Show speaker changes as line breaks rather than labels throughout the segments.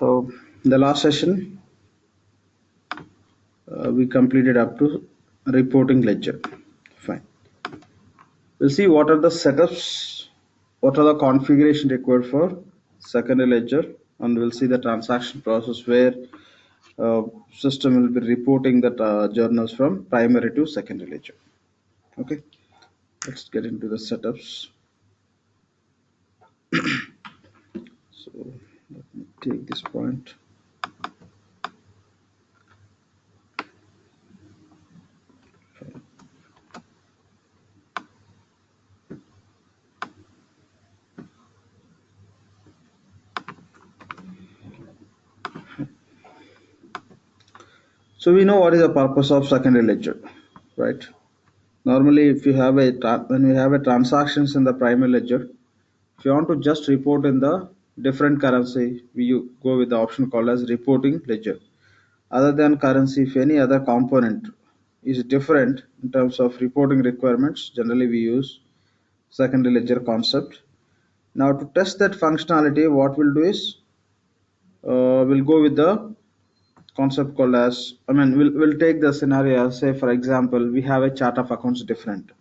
So the last session we completed up to reporting ledger. Fine. We'll see what are the setups, what are the configuration required for secondary ledger, and we'll see the transaction process where system will be reporting that journals from primary to secondary ledger. Okay, let's get into the setups. So let me take this point. So we know what is the purpose of secondary ledger, right? Normally, if you have when we have a transactions in the primary ledger, if you want to just report in the different currency, we go with the option called as reporting ledger. Other than currency, if any other component is different in terms of reporting requirements, generally we use secondary ledger concept. Now to test that functionality, what we'll do is we'll go with the concept called as, we'll take the scenario as, say for example, we have a chart of accounts different.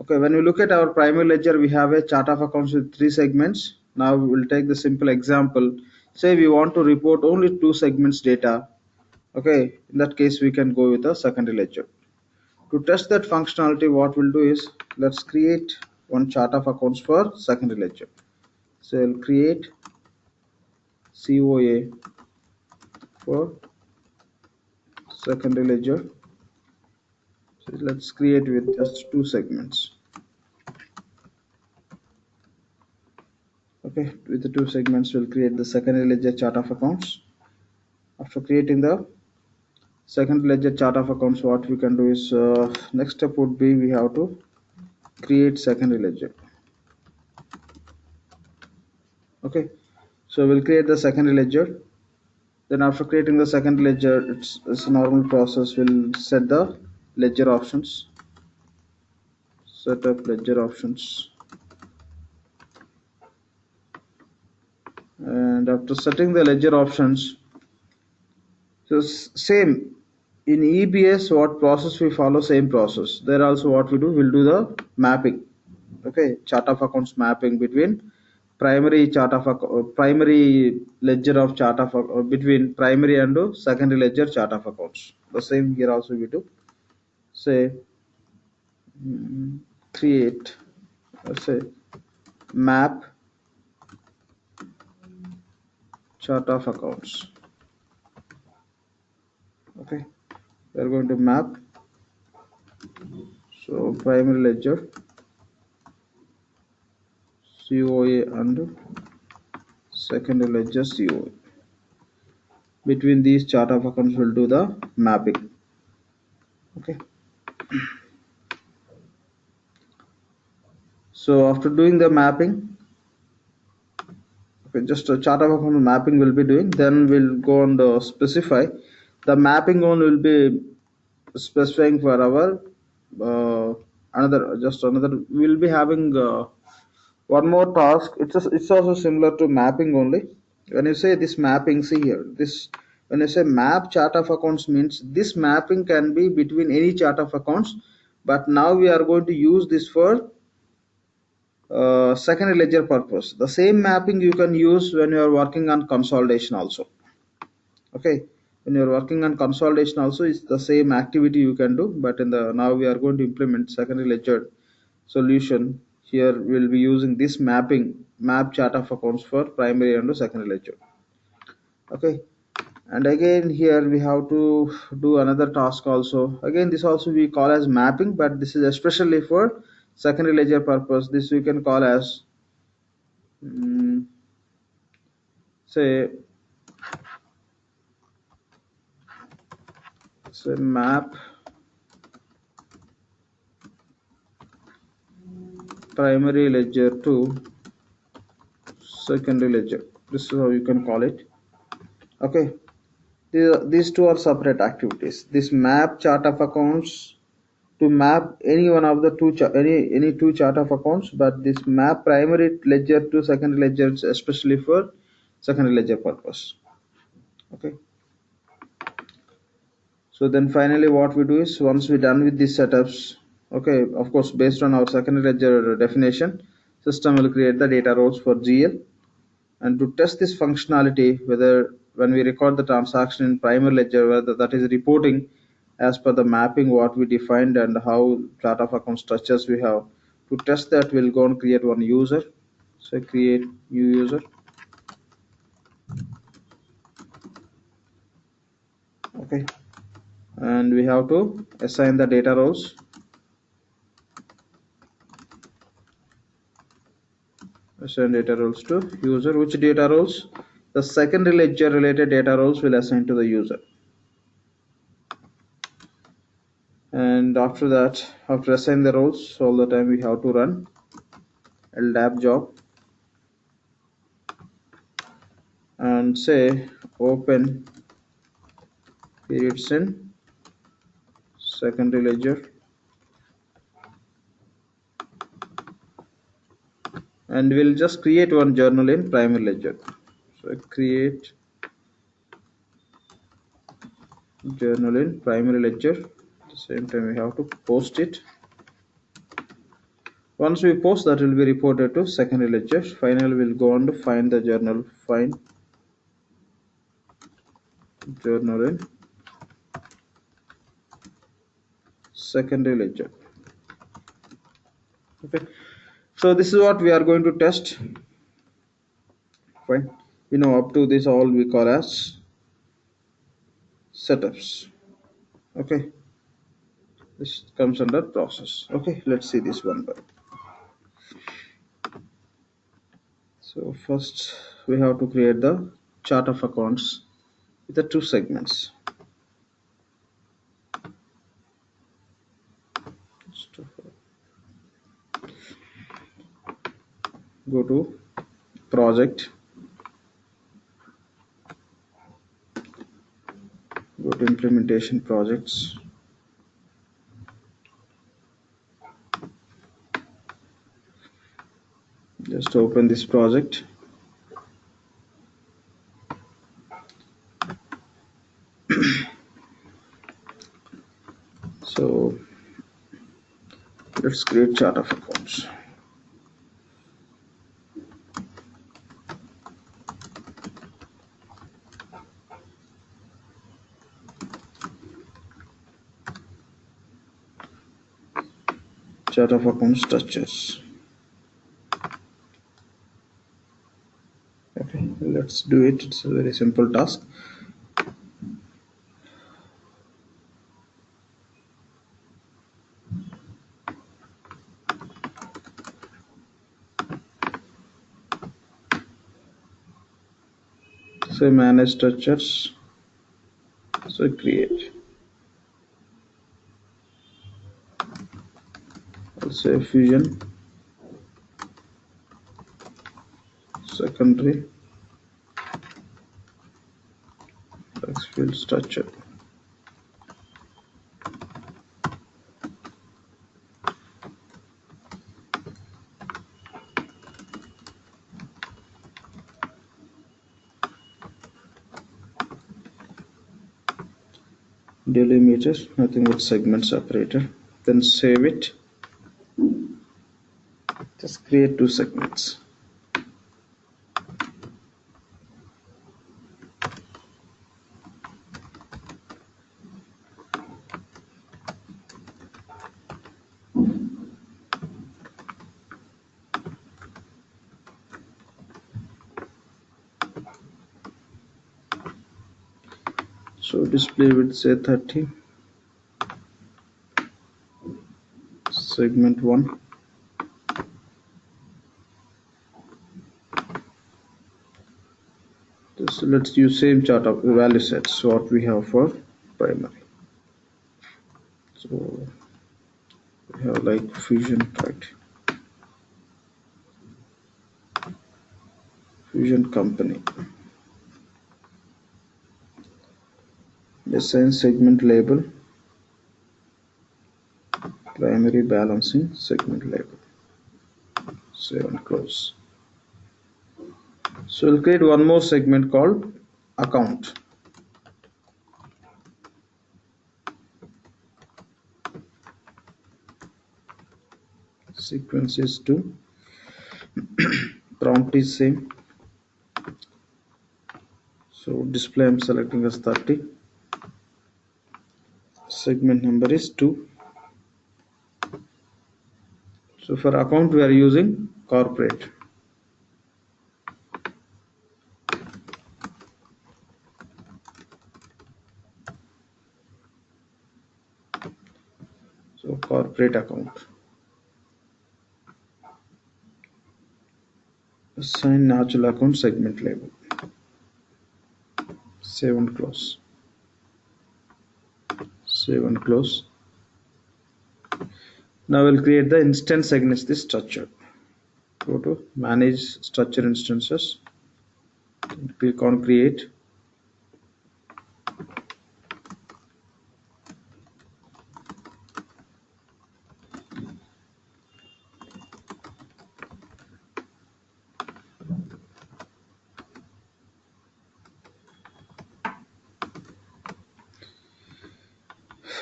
Okay, when we look at our primary ledger, we have a chart of accounts with 3 segments. Now we will take the simple example. Say we want to report only 2 segments data. Okay, in that case, we can go with a secondary ledger. To test that functionality, what we'll do is, let's create one chart of accounts for secondary ledger. So I'll create COA for secondary ledger. So let's create with just 2 segments. Okay, with the 2 segments, we'll create the secondary ledger chart of accounts. After creating the second ledger chart of accounts, what we can do is next step would be we have to create secondary ledger. Okay, so we'll create the secondary ledger. Then after creating the secondary ledger, it's a normal process. We'll set the ledger options, set up ledger options, and after setting the ledger options, so same in EBS, what process we follow, same process. There also what we do, we'll do the mapping. Okay, chart of accounts mapping between primary ledger of chart of between primary and secondary ledger chart of accounts. The same here also we do. Say create, let's say map chart of accounts. Okay, we are going to map, so primary ledger COA and secondary ledger COA. Between these chart of accounts will do the mapping. Okay, so after doing the mapping, okay, just a chart of account mapping will be doing, then we'll go and specify the mapping one will be specifying for our another we'll be having one more task. It's also similar to mapping only. When you say this mapping, see here, this when you say map chart of accounts means this mapping can be between any chart of accounts, but now we are going to use this for secondary ledger purpose. The same mapping you can use when you are working on consolidation also. Okay, when you are working on consolidation also, it's the same activity you can do, but in the now we are going to implement secondary ledger solution. Here we'll be using this map chart of accounts for primary and secondary ledger. Okay, and again here we have to do another task also. Again, this also we call as mapping, but this is especially for secondary ledger purpose. This we can call as say map primary ledger to secondary ledger. This is how you can call it. Okay, these two are separate activities. This map chart of accounts to map any one of the any two chart of accounts, but this map primary ledger to secondary ledger is especially for secondary ledger purpose. Okay. So then finally what we do is, once we're done with these setups, okay, of course based on our secondary ledger definition, system will create the data roles for GL. And to test this functionality, whether when we record the transaction in primary ledger, whether that is reporting as per the mapping what we defined and how chart of account structures we have, to test that we'll go and create one user. So create new user. Okay, and we have to assign the data roles. Assign data roles to user. Which data roles? The secondary ledger related data roles will assign to the user. And after that, after assign the roles, all the time we have to run LDAP job and say open periods in secondary ledger, and we'll just create one journal in primary ledger. So create journal in primary ledger. At the same time we have to post it. Once we post, that will be reported to secondary ledger. Finally we'll go on to find the journal, find journal in secondary ledger. Okay, so this is what we are going to test. Fine, up to this all we call as setups. Okay, this comes under process. Okay, let's see this one by. So first we have to create the chart of accounts with the two segments. Go to project, go to implementation projects, just open this project. So let's create chart of accounts. Chart of account structures. Okay, let's do it. It's a very simple task. So manage structures. So create. I'll say fusion, secondary, text field structure. Delimiter, nothing but segment separator. Then save it. Just create two segments. So display width say 30, segment 1. So let's use same chart of value sets what we have for primary. So we have like fusion, right? Fusion company. Assign segment label, primary balancing segment label. Save and close. So we'll create one more segment called account. Sequence is 2. Prompt is same. So display I'm selecting as 30. Segment number is 2. So for account we are using corporate. So corporate account. Assign natural account segment label. Save and close. Save and close. Now we'll create the instance against this structure. Go to manage structure instances. Click on create.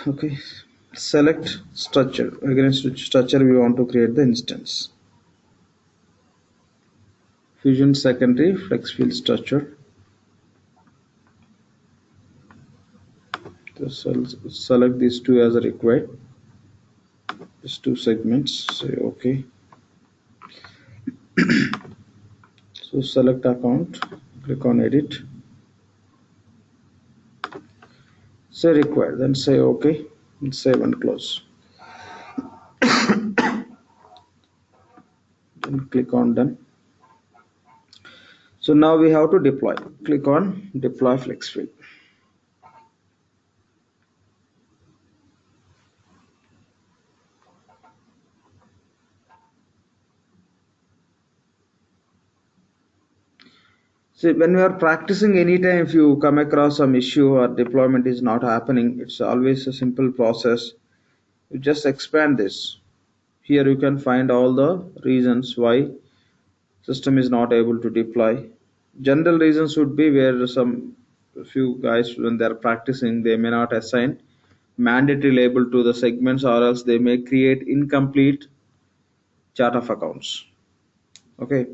Okay, select structure. Against which structure we want to create the instance. Fusion secondary flex field structure. So select these two as required. These two segments. Say okay. So select account. Click on edit. Say required. Then say okay. And save and close. Then click on done. So now we have to deploy. Click on deploy flex field. See, when we are practicing, anytime if you come across some issue or deployment is not happening, it's always a simple process. You just expand this. Here you can find all the reasons why system is not able to deploy. General reasons would be where some few guys when they are practicing they may not assign mandatory label to the segments, or else they may create incomplete chart of accounts. Okay.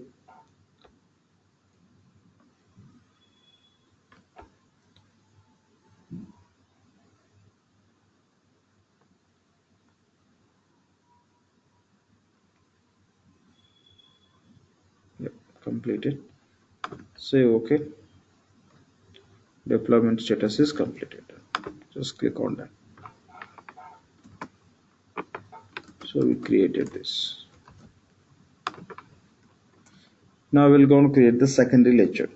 Yep, completed. Say okay. Deployment status is completed. Just click on that. So we created this. Now we're going to create the secondary ledger.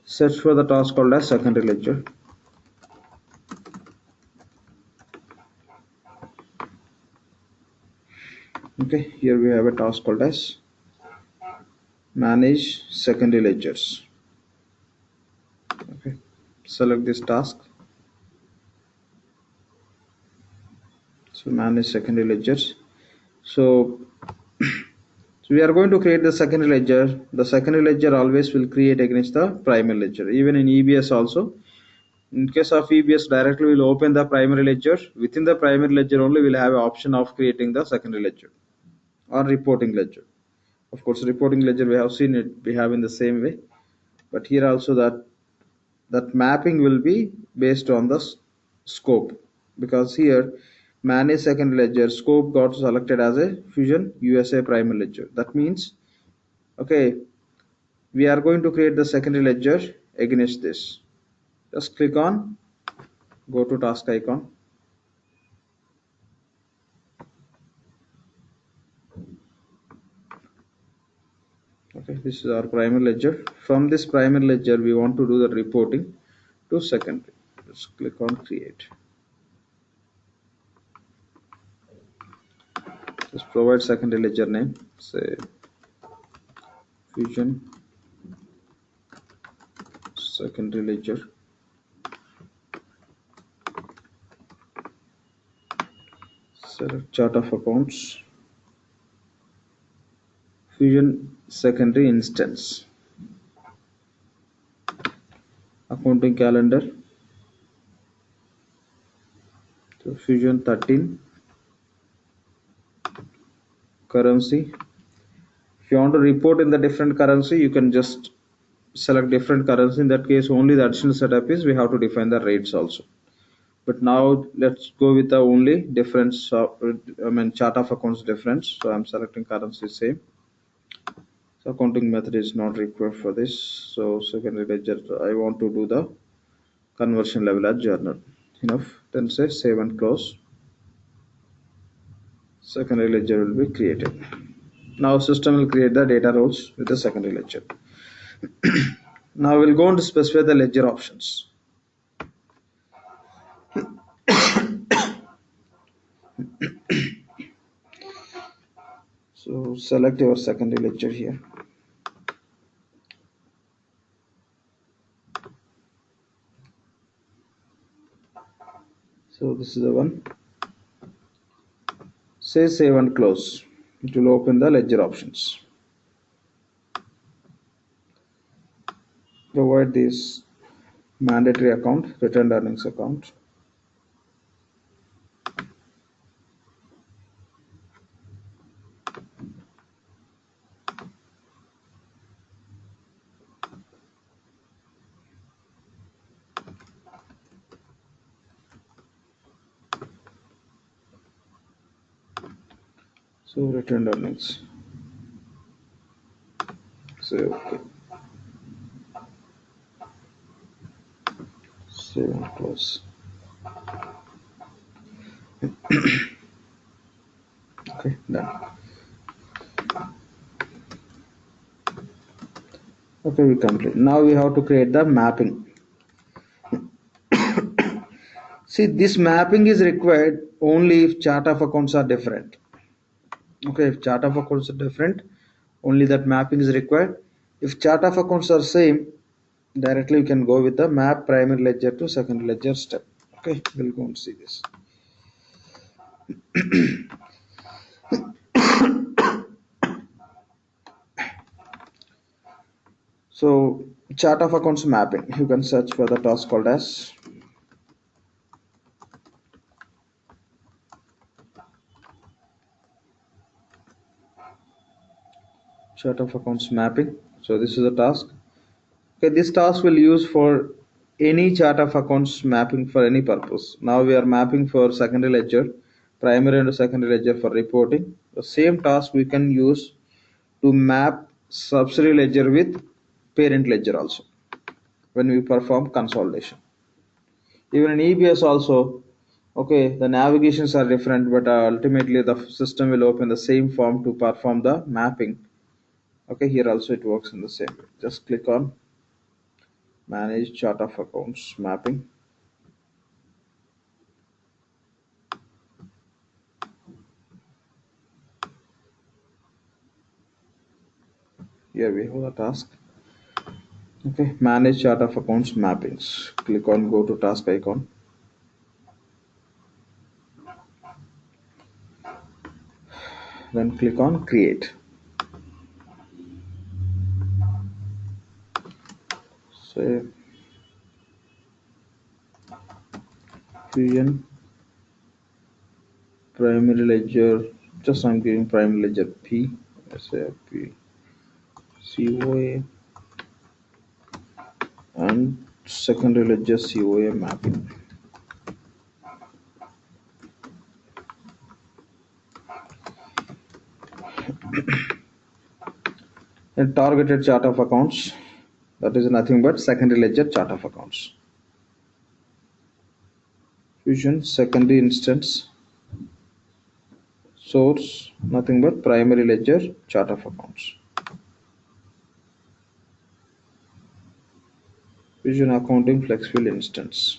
Search for the task called as secondary ledger. Okay, here we have a task called as manage secondary ledgers. Okay, select this task. So manage secondary ledgers. So we are going to create the secondary ledger. The secondary ledger always will create against the primary ledger. Even in EBS also. In case of EBS, directly we'll open the primary ledger. Within the primary ledger only we'll have an option of creating the secondary ledger or reporting ledger. Of course, reporting ledger we have seen it. We have in the same way, but here also that mapping will be based on the scope, because here manage secondary ledger scope got selected as a Fusion USA primary ledger. That means okay, we are going to create the secondary ledger against this. Just click on go to task icon. Okay, this is our primary ledger. From this primary ledger we want to do the reporting to secondary. Just click on create. Just provide secondary ledger name, say Fusion secondary ledger. select chart of accounts, Fusion secondary instance, accounting calendar, so Fusion 13, currency. If you want to report in the different currency, you can just select different currency. In that case, only the additional setup is we have to define the rates also. But now let's go with the only difference. Chart of accounts difference. So I'm selecting currency same. So accounting method is not required for this. So secondary ledger, I want to do the conversion level as journal. Enough. Then say save and close. Secondary ledger will be created. Now system will create the data rows with the secondary ledger. Now we'll go on to specify the ledger options. So select your secondary ledger here. So this is the one. Say save and close. It will open the ledger options. Provide this mandatory account, returned earnings account. So returned earnings. Say okay. Save and close. Okay, done. Okay, we complete. Now we have to create the mapping. See, this mapping is required only if chart of accounts are different. Okay, if chart of accounts are different, only that mapping is required. If chart of accounts are same, directly you can go with the map primary ledger to secondary ledger step. Okay, we'll go and see this. So chart of accounts mapping, you can search for the task called as chart of accounts mapping. So this is a task. Okay, this task will use for any chart of accounts mapping for any purpose. Now we are mapping for secondary ledger, primary and secondary ledger for reporting. The same task we can use to map subsidiary ledger with parent ledger also when we perform consolidation. Even in EBS also, okay, the navigations are different, but ultimately the system will open the same form to perform the mapping. Okay, here also it works in the same way. Just click on manage chart of accounts mapping. Here we have the task. Okay, manage chart of accounts mappings. Click on go to task icon. Then click on create. Say Fusion primary ledger. Just I'm giving primary ledger P. SAP COA and secondary ledger COA mapping. And targeted chart of accounts, that is nothing but secondary ledger chart of accounts. Fusion secondary instance, source nothing but primary ledger chart of accounts. Fusion accounting FlexFill instance.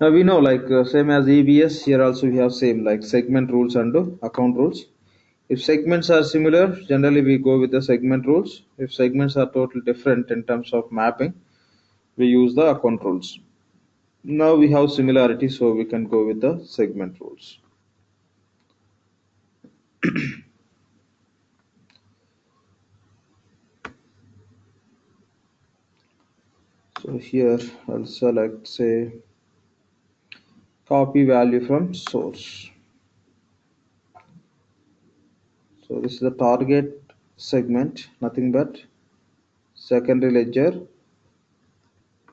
Now we know same as EBS, here also we have same like segment rules and account rules. If segments are similar, generally we go with the segment rules. If segments are totally different in terms of mapping, we use the account rules. Now we have similarity, so we can go with the segment rules. So here I'll select, say, copy value from source. So this is the target segment, nothing but secondary ledger.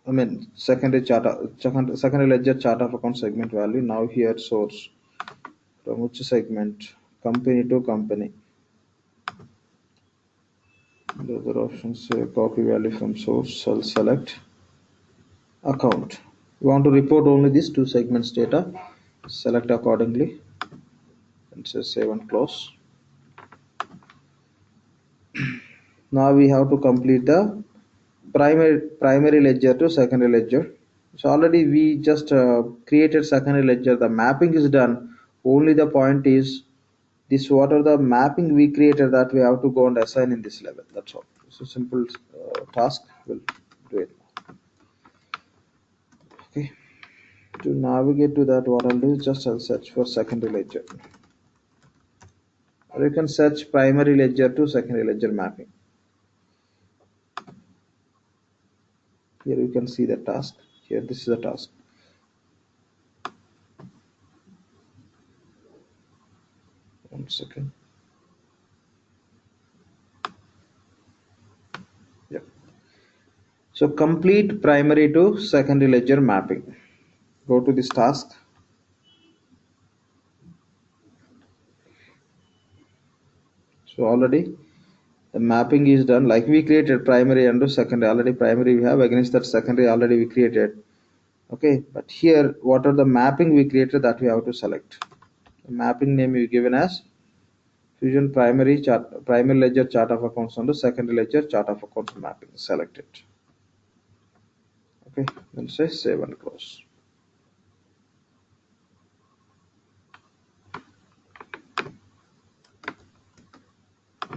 I mean secondary ledger chart of account segment value. Now here source, from which segment? Company to company. The other options say copy value from source. I'll select account. We want to report only these two segments data. Select accordingly and say save and close. Now we have to complete the primary ledger to secondary ledger. So already we just created secondary ledger. The mapping is done. Only the point is this: what are the mapping we created that we have to go and assign in this level. That's all. So simple task. We'll do it. Okay. To navigate to that, what I'll do is just I'll search for secondary ledger, or you can search primary ledger to secondary ledger mapping. Here you can see the task. Here this is the task. One second. Yep. So complete primary to secondary ledger mapping. Go to this task. So already the mapping is done. Like we created primary and secondary. Already primary we have, against that secondary already we created. Okay, but here what are the mapping we created that we have to select. The mapping name we given as Fusion primary ledger chart of accounts on the secondary ledger chart of accounts mapping. Select it. Okay, then say save and close.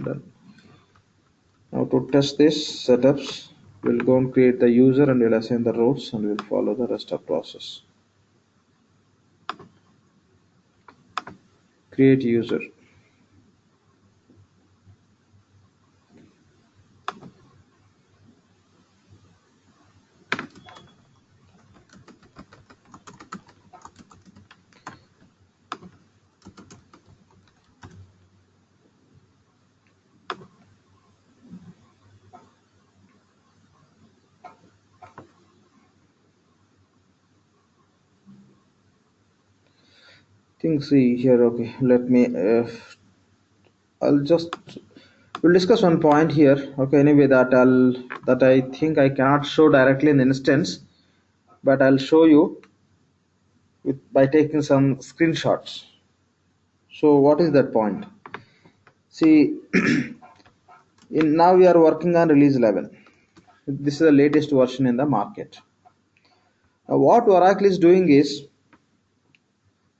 Done. Now to test this setups, we'll go and create the user and we'll assign the roles and we'll follow the rest of process. Create user. See here. Okay, let me we'll discuss one point here. Okay, anyway, that I think I cannot show directly in the instance, but I'll show you by taking some screenshots. So what is that point? See, now we are working on release 11. This is the latest version in the market. Now what Oracle is doing is,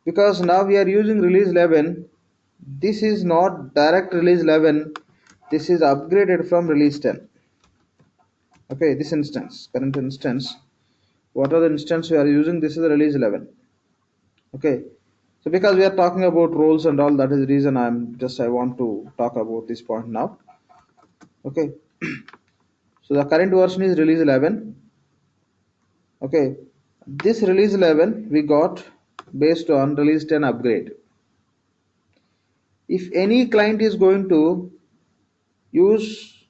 because now we are using release 11, this is not direct release 11, this is upgraded from release 10. Okay, this instance, current instance, what are the instance we are using? This is the release 11. Okay, so because we are talking about roles and all, that is the reason I want to talk about this point now. Okay, so the current version is release 11. Okay, this release 11 we got based on release 10 upgrade. If any client is going to use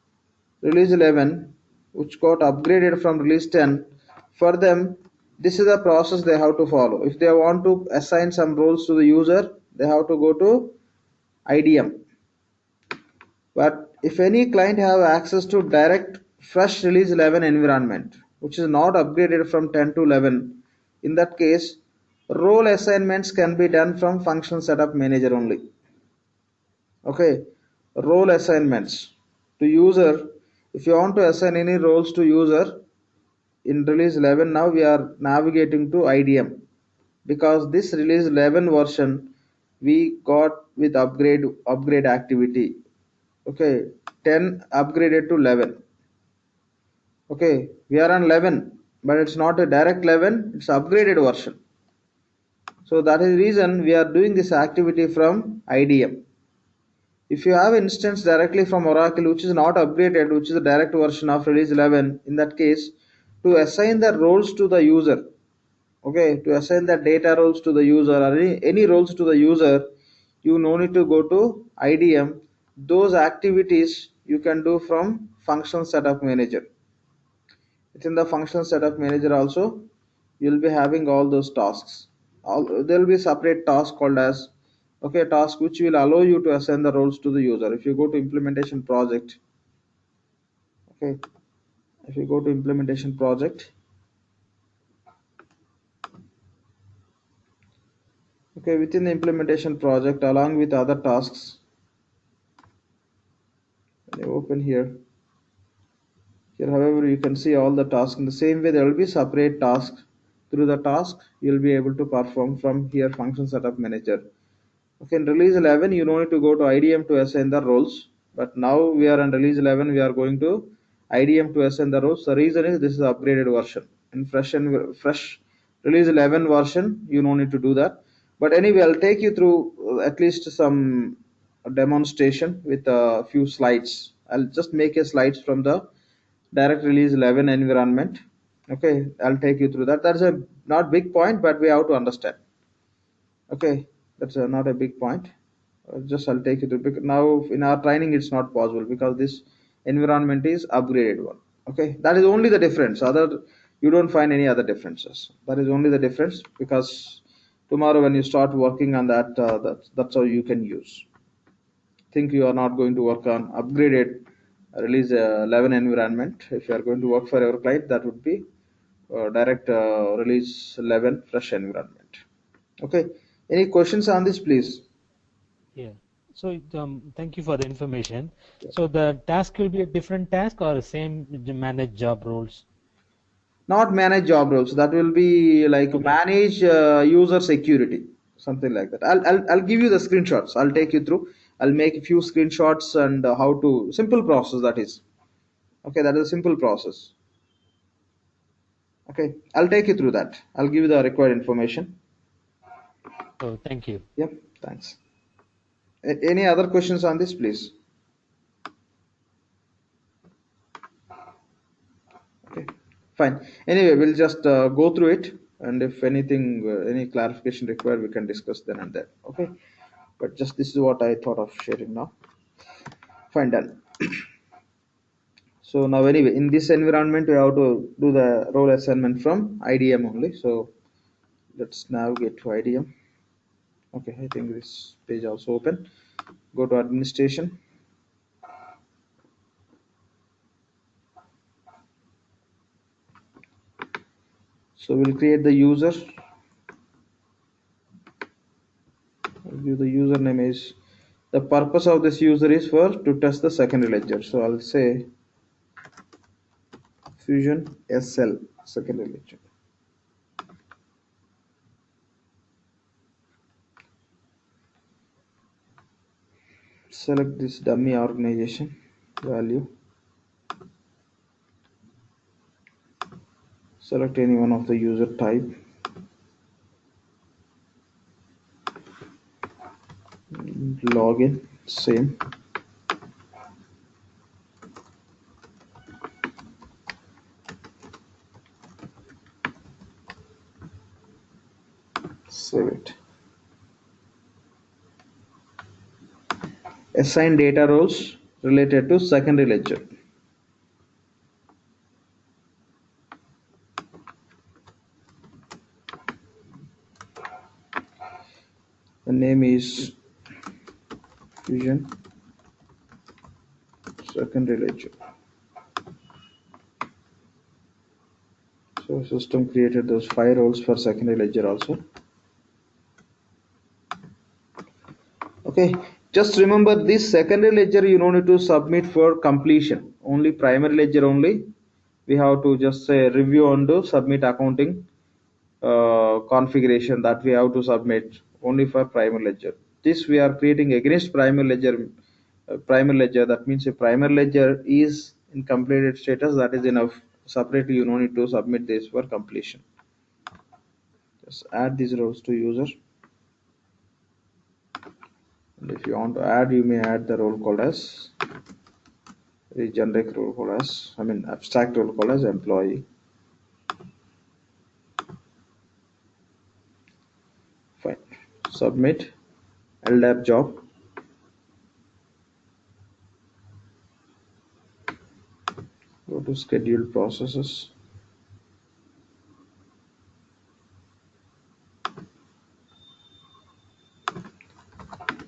release 11 which got upgraded from release 10, for them this is the process they have to follow. If they want to assign some roles to the user, they have to go to IDM. But if any client have access to direct fresh release 11 environment which is not upgraded from 10 to 11, in that case role assignments can be done from function setup manager only. Okay, role assignments to user. If you want to assign any roles to user in release 11, now we are navigating to IDM, because this release 11 version we got with upgrade activity. Okay, 10 upgraded to 11. Okay, we are on 11, but it's not a direct 11, it's upgraded version. So that is the reason we are doing this activity from IDM. If you have instance directly from Oracle which is not upgraded, which is a direct version of release 11, in that case, to assign the roles to the user, okay, to assign the data roles to the user or any roles to the user, you no need to go to IDM. Those activities you can do from function setup manager. Within the function setup manager also, you'll be having all those tasks. There will be separate task called as, okay, task which will allow you to assign the roles to the user. If you go to implementation project, okay, if you go to implementation project, okay, within the implementation project along with other tasks, when you open here, however, you can see all the tasks. In the same way, there will be separate tasks. Through the task, you'll be able to perform from here function setup manager. Okay, in release 11, you don't need to go to IDM to assign the roles. But now we are on release 11, we are going to IDM to assign the roles. The reason is this is the upgraded version. In fresh release 11 version, you don't need to do that. But anyway, I'll take you through at least some demonstration with a few slides. I'll just make a slides from the direct release 11 environment. Okay, I'll take you through that. That's a not big point, but we have to understand. Okay, that's not a big point. Just I'll take you through. Now in our training, it's not possible because this environment is upgraded one. Okay, that is only the difference. Other, you don't find any other differences. That is only the difference because tomorrow when you start working on that, that's how you can use. Think you are not going to work on upgraded release 11 environment. If you are going to work for your client, that would be direct release 11 fresh environment. Okay, any questions on this, please?
Yeah. So thank you for the information. So the task will be a different task or the same manage job roles?
Not manage job roles. That will be like
Okay.
manage user security, something like that. I'll give you the screenshots. I'll take you through. I'll make a few screenshots and how to simple process that is. Okay, that is a simple process. Okay, I'll take you through that. I'll give you the required information.
Oh, thank you.
Yep, thanks. Any other questions on this, please? Okay, fine. Anyway, we'll just go through it, and if anything, any clarification required, we can discuss then and there. Okay, but just this is what I thought of sharing now. Fine, done. So now anyway, in this environment, we have to do the role assignment from IDM only. So let's navigate to IDM. Okay, I think this page also open. Go to administration. So we'll create the user. I'll give the username is, the purpose of this user is for to test the secondary ledger. So I'll say Fusion SL secondary ledger. Select this dummy organization value. Select any one of the user type. Login, same. Save it. Assign data roles related to secondary ledger. The name is Fusion secondary ledger. So system created those 5 roles for secondary ledger also. Okay, just remember this secondary ledger you don't need to submit for completion. Only primary ledger only. We have to just say review and do submit accounting configuration that we have to submit only for primary ledger. This we are creating against primary ledger. Primary ledger, that means a primary ledger is in completed status, that is enough. Separately you don't need to submit this for completion. Just add these rows to user. And if you want to add, you may add the role called as the generic role called as, abstract role called as employee. Fine. Submit. LDAP job. Go to scheduled processes.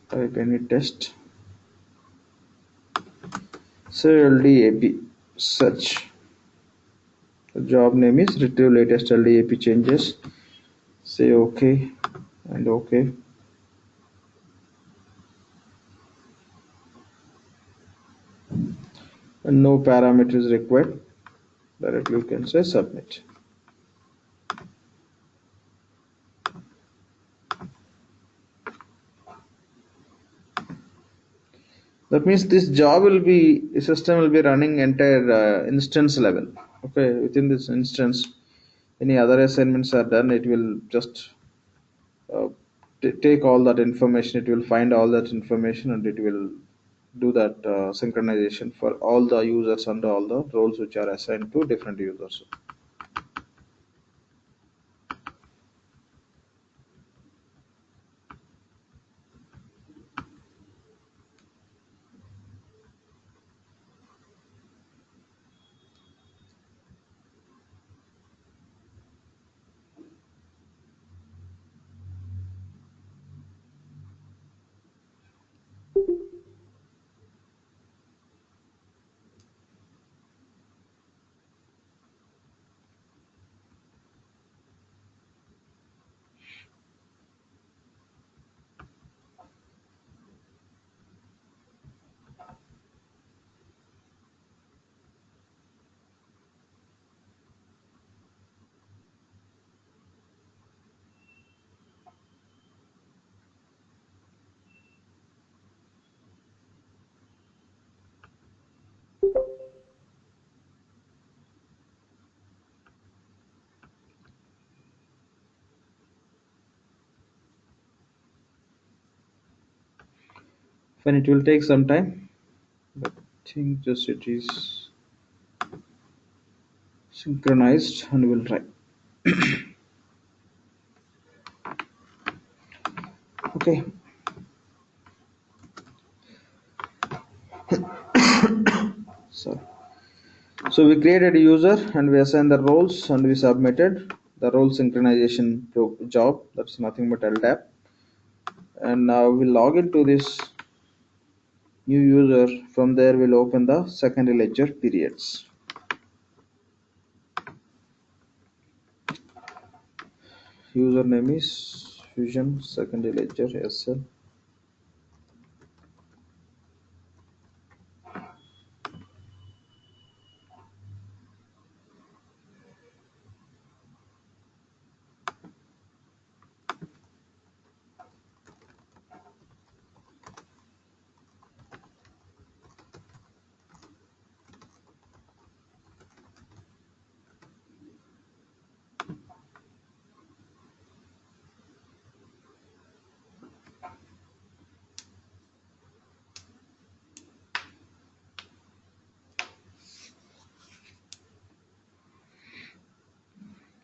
Type any test. Say LDAP. Search. The job name is retrieve latest LDAP changes. Say OK and OK. And no parameters required. Directly you can say submit. That means this system will be running entire instance level. Okay, within this instance, any other assignments are done, it will just uh, take all that information. It will find all that information and it will do that synchronization for all the users and all the roles which are assigned to different users. When it will take some time, but I think just it is synchronized and we'll try. Okay. So we created a user and we assigned the roles and we submitted the role synchronization job. That's nothing but LDAP. And now we log into this new user. From there we'll open the secondary ledger periods. Username is Fusion secondary ledger SL.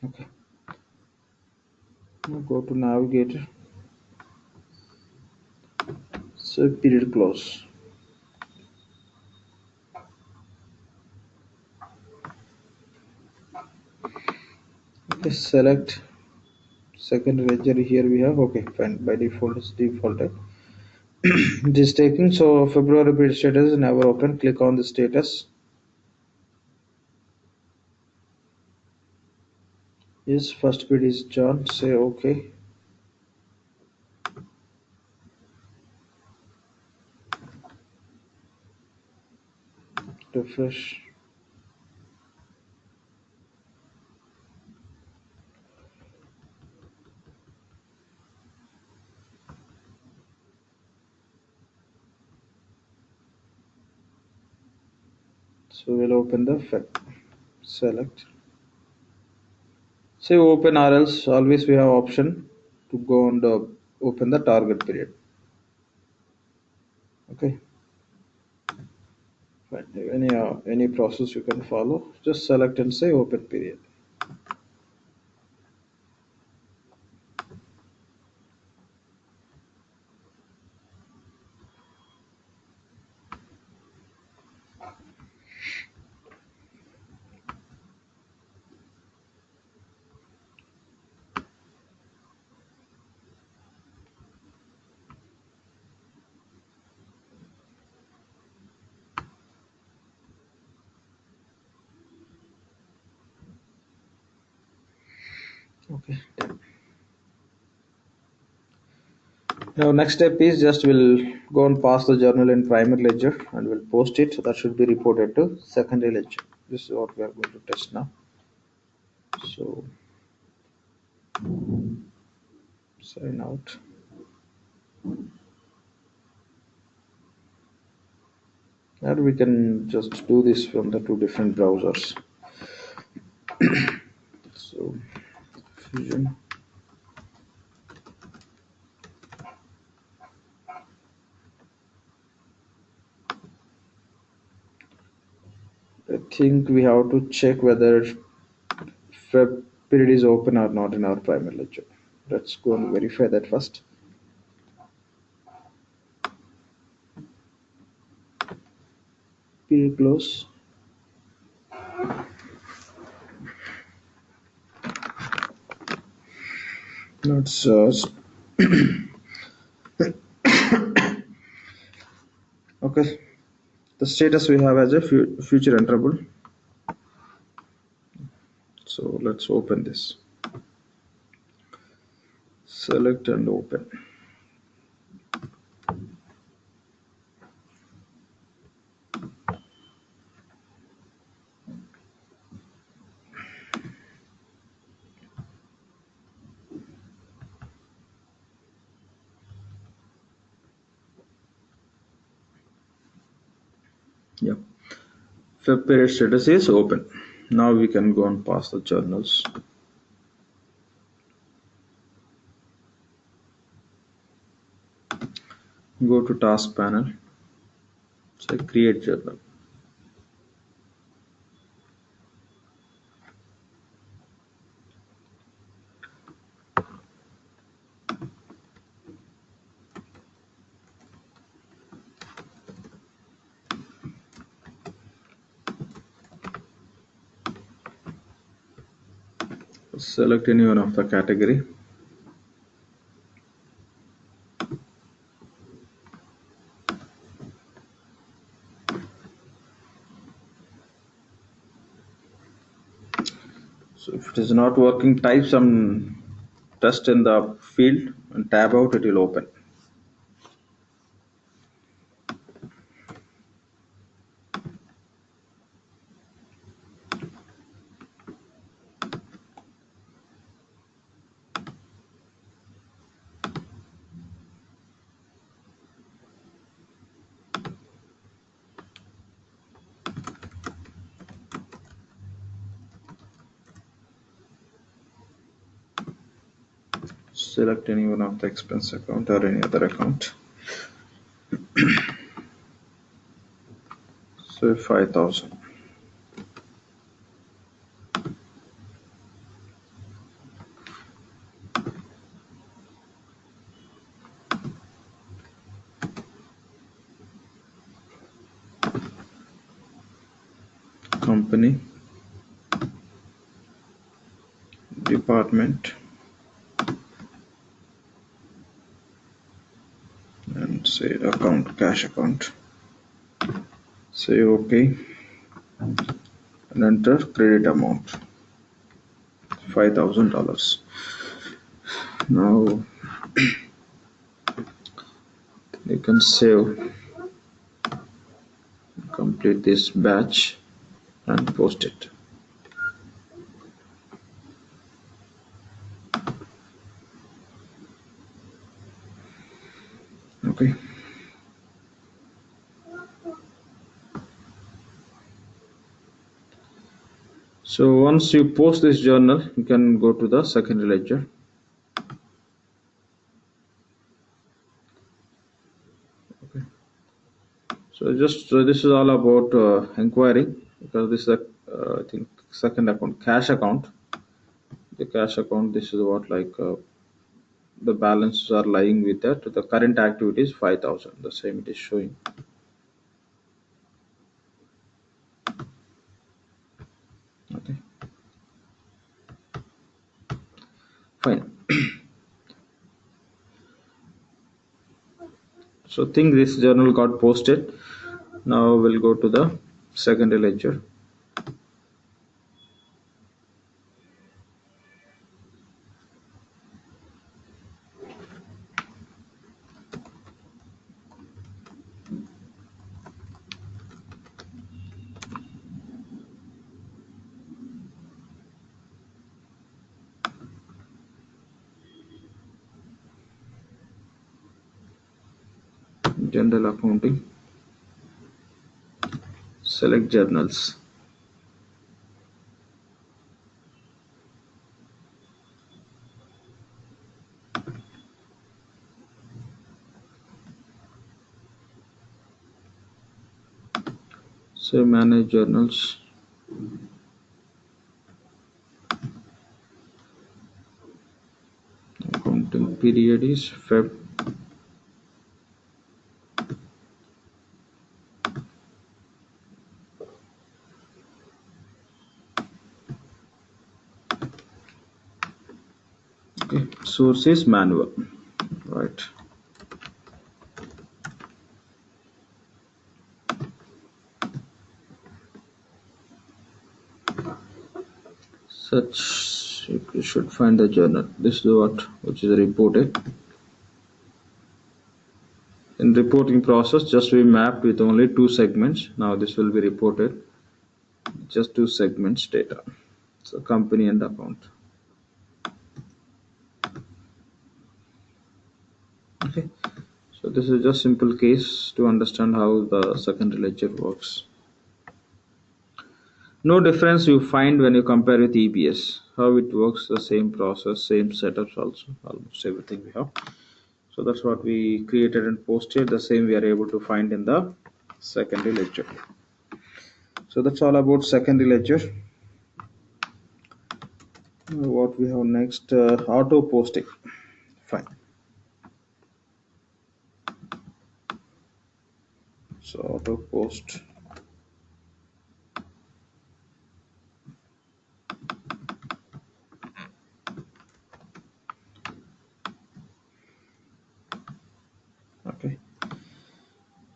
Okay. Now go to navigator. So period close. Okay, select secondary ledger. Here we have, okay, fine. By default it's defaulted. It is taking, so February period status is never open. Click on the status. Yes, first bid is John. Say okay. Refresh. So we'll open the Feb. Select. Say open or else. Always we have option to go and open the target period. Okay, fine. Any process you can follow, just select and say open period. Okay. Now next step is just we'll go and pass the journal in primary ledger and we'll post it. So that should be reported to secondary ledger. This is what we are going to test now. So sign out. And we can just do this from the two different browsers. So Fusion. I think we have to check whether Feb period is open or not in our primary ledger. Let's go and verify that first. Period close. Let's okay. The status we have as a future enterable. So let's open this. Select and open. Yep. Feb period status is open. Now we can go and pass the journals. Go to task panel. Say create journal. Select any one of the category. So if it is not working, type some text in the field and tab out, it will open. Select any one of the expense account or any other account. So 5,000. Company, department, and say account, cash account. Say OK and enter credit amount $5,000. Now you can save, complete this batch and post it. Okay. So once you post this journal, you can go to the secondary ledger. Okay. So this is all about inquiry, because this is a I think second account, cash account. The cash account, this is what like the balances are lying with that. The current activity is 5,000. The same it is showing. Okay, fine. So think this journal got posted. Now we'll go to the secondary ledger. General accounting. Select journals. So manage journals. Accounting period is Feb. Okay, source is manual, right? Such you should find the journal. This is what which is reported. In reporting process, just we mapped with only two segments. Now this will be reported just two segments data. So company and account. Okay. So this is just simple case to understand how the secondary ledger works. No difference you find when you compare with EBS. How it works, the same process, same setups also, almost everything we have. So that's what we created and posted. The same we are able to find in the secondary ledger. So that's all about secondary ledger. What we have next, auto posting. Fine. So auto post. Okay.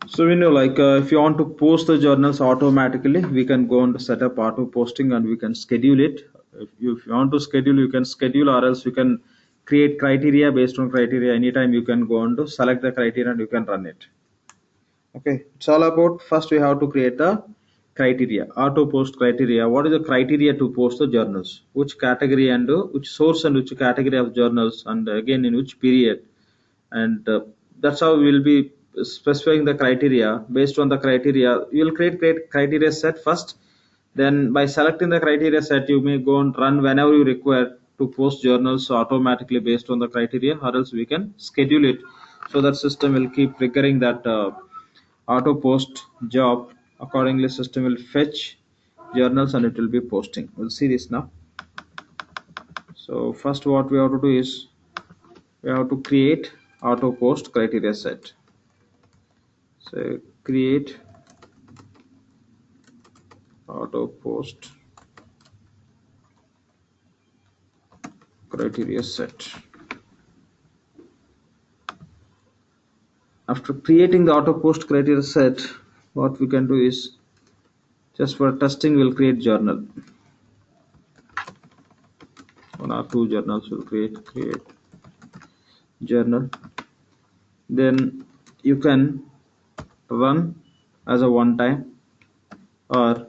So we know like if you want to post the journals automatically, we can go and set up auto posting and we can schedule it. If you want to schedule, you can schedule, or else you can create criteria. Based on criteria, anytime you can go on to select the criteria and you can run it. Okay, it's all about first we have to create the criteria, auto post criteria. What is the criteria to post the journals? Which category and which source and which category of journals, and again in which period, and that's how we'll be specifying the criteria. Based on the criteria, you'll create criteria set first. Then by selecting the criteria set, you may go and run whenever you require to post journals automatically based on the criteria, or else we can schedule it. So that system will keep triggering that auto post job. Accordingly, system will fetch journals and it will be posting. We'll see this now. So first what we have to do is we have to create auto post criteria set. So create auto post criteria set. After creating the auto post criteria set, what we can do is just for testing we'll create journal. One or two journals will create journal. Then you can run as a one time or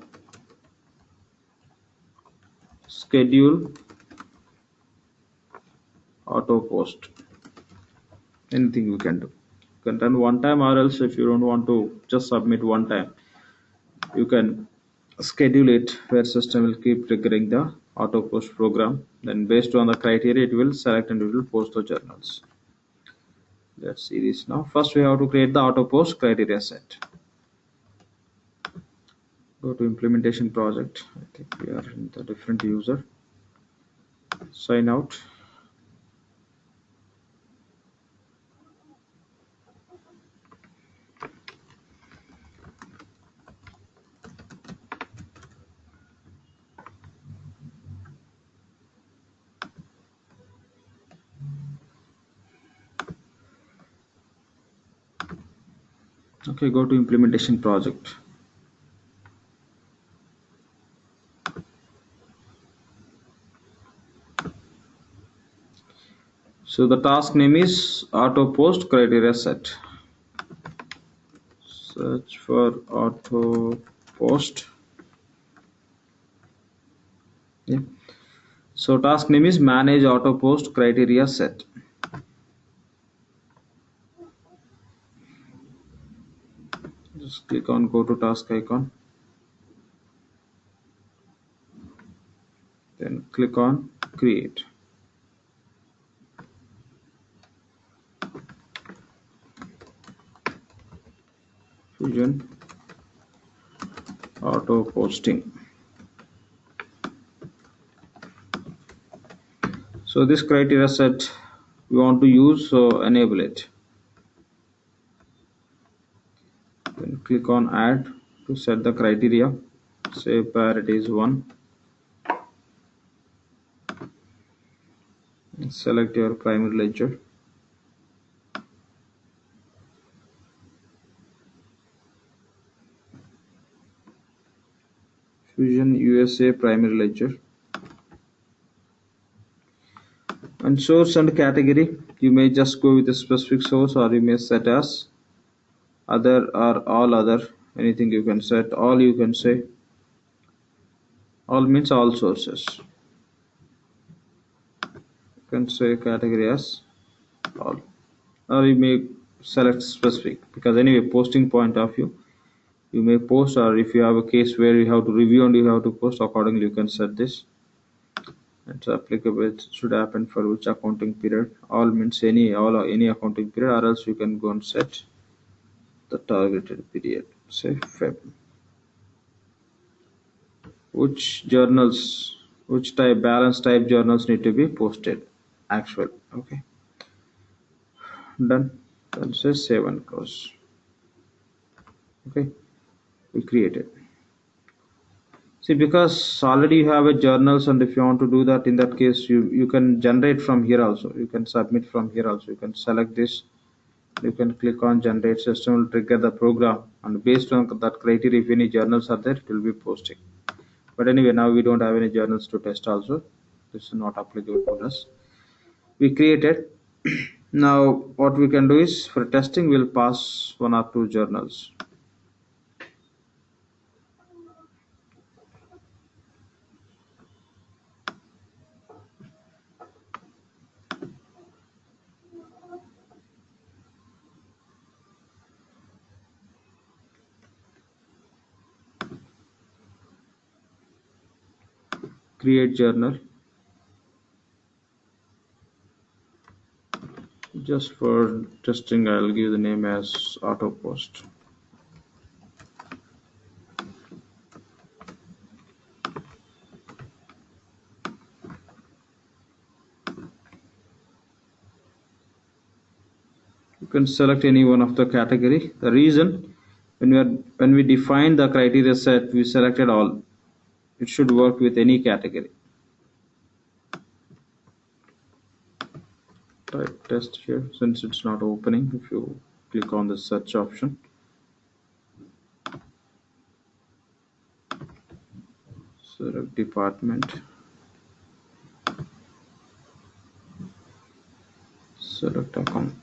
schedule auto post. Anything we can do. You can run one time, or else if you don't want to just submit one time, you can schedule it where system will keep triggering the auto post program. Then based on the criteria it will select and it will post the journals. Let's see this now. First we have to create the auto post criteria set. Go to implementation project. I think we are in the different user. Sign out. Okay, go to implementation project. So the task name is auto post criteria set. Search for auto post. Yeah. So task name is manage auto post criteria set. Just click on go to task icon. Then click on create. Fusion auto posting. So this criteria set we want to use, so enable it. Then click on add to set the criteria. Say priority is 1. Select your primary ledger. Fusion USA primary ledger. And source and category, you may just go with a specific source, or you may set as other or all other. Anything you can set. All you can say. All means all sources. You can say category as all, or you may select specific, because anyway posting point of view you may post, or if you have a case where you have to review and you have to post, accordingly you can set this. It's applicable, it should happen for which accounting period. All means any accounting period, or else you can go and set the targeted period, say Feb. Which journals, which type balance type journals need to be posted, actual. Okay, done. Then say save and close. Okay, we created. See, because already you have a journals, and if you want to do that, in that case you can generate from here also, you can submit from here also. You can select this, you can click on generate. System will trigger the program, and based on that criteria, if any journals are there, it will be posting. But anyway, now we don't have any journals to test also. This is not applicable for us. We created. Now what we can do is, for testing we'll pass 1 or 2 journals. Create journal. Just for testing, I'll give the name as auto post. You can select any one of the category. The reason, when we define the criteria set, we selected all. It should work with any category. Type test here, since it's not opening. If you click on the search option, select department, select account.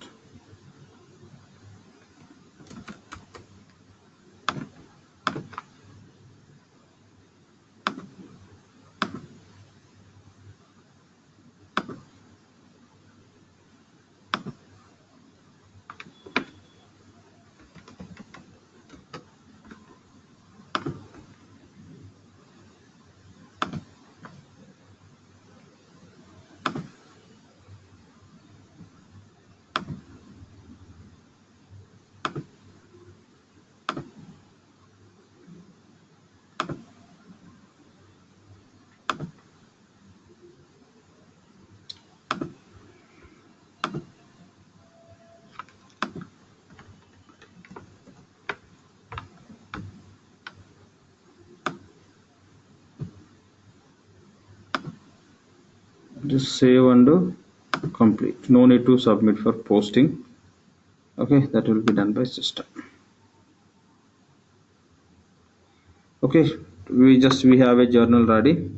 just save and complete. No need to submit for posting. Okay, that will be done by system. Okay, we have a journal ready.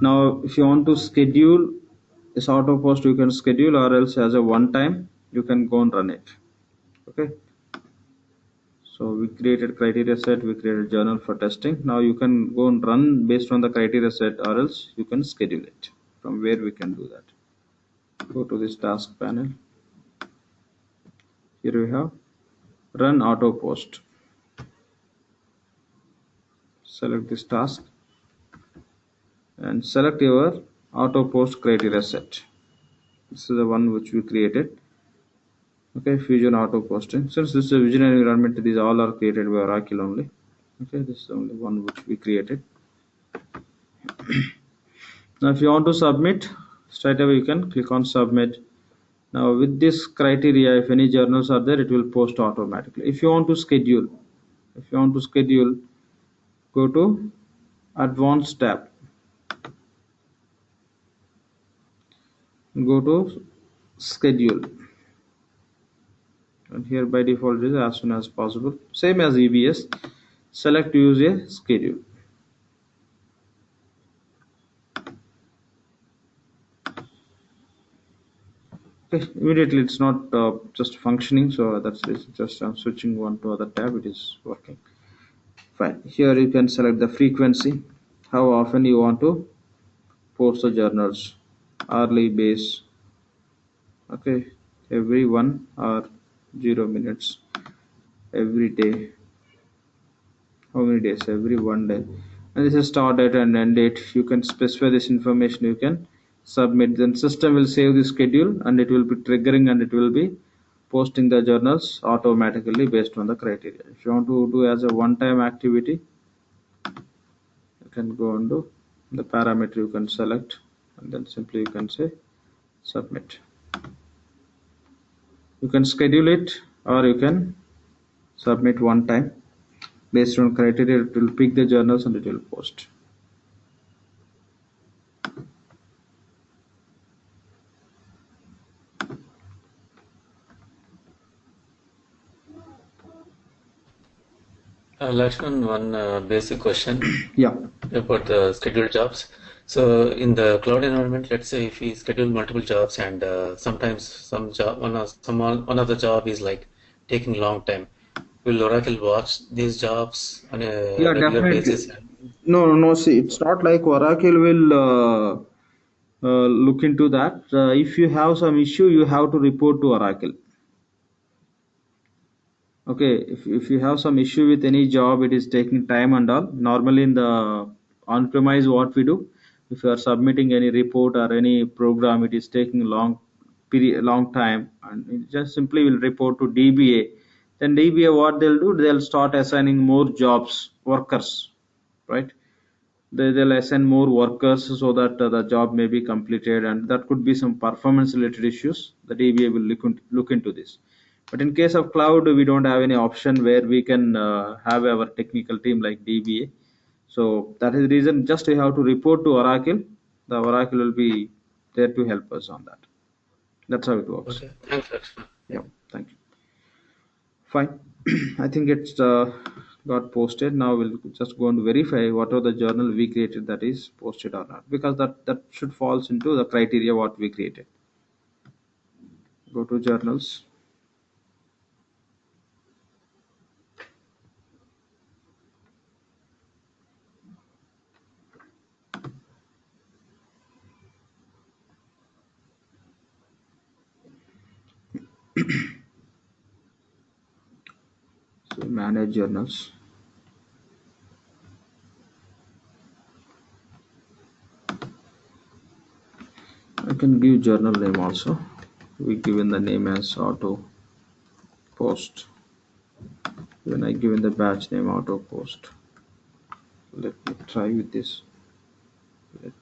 Now if you want to schedule this auto post, you can schedule, or else as a one time you can go and run it. Okay, so we created criteria set, we created journal for testing. Now you can go and run based on the criteria set, or else you can schedule it. From where we can do that, go to this task panel. Here we have run auto post. Select this task and select your auto post criteria set. This is the one which we created. Okay, Fusion auto posting. Since this is a Vision environment, these all are created by Oracle only. Okay, this is only one which we created. Now if you want to submit, straight away you can click on submit. Now with this criteria, if any journals are there, it will post automatically. If you want to schedule, go to advanced tab, go to schedule, and here by default is as soon as possible, same as EBS. Select use a schedule. Okay, immediately it's not just functioning, so that's just I'm switching one to other tab, it is working fine. Here you can select the frequency, how often you want to post the journals, hourly base. Okay, every 1 hour 0 minutes, every day, how many days, every 1 day, and this is start date and end date. You can specify this information, you can submit, then system will save the schedule and it will be triggering and it will be posting the journals automatically based on the criteria. If you want to do as a one-time activity, you can go and do the parameter, you can select and then simply you can say submit. You can schedule it or you can submit one time. Based on criteria, it will pick the journals and it will post.
Lakshman, one basic question
Yeah.
about the scheduled jobs. So in the cloud environment, let's say if we schedule multiple jobs and sometimes one of the job is like taking long time, will Oracle watch these jobs on a
Yeah,
regular
definitely.
basis?
No. See, it's not like Oracle will look into that. If you have some issue, you have to report to Oracle. Okay, if you have some issue with any job, it is taking time and all. Normally in the on-premise, what we do, if you are submitting any report or any program, it is taking long time, and it just simply will report to DBA. Then DBA, what they'll do, they'll start assigning more jobs, workers, right? They'll assign more workers so that the job may be completed, and that could be some performance related issues. The DBA will look into this. But in case of cloud, we don't have any option where we can have our technical team like DBA. So that is the reason, just we have to report to Oracle. The Oracle will be there to help us on that. That's how it works.
Okay, thanks, Lakshman.
Yeah, thank you. Fine. I think it's got posted. Now we'll just go and verify what are the journal we created that is posted or not, because that should falls into the criteria what we created. Go to journals. So manage journals. I can give journal name also. We given the name as auto post. When I given the batch name auto post. Let me try with this. Let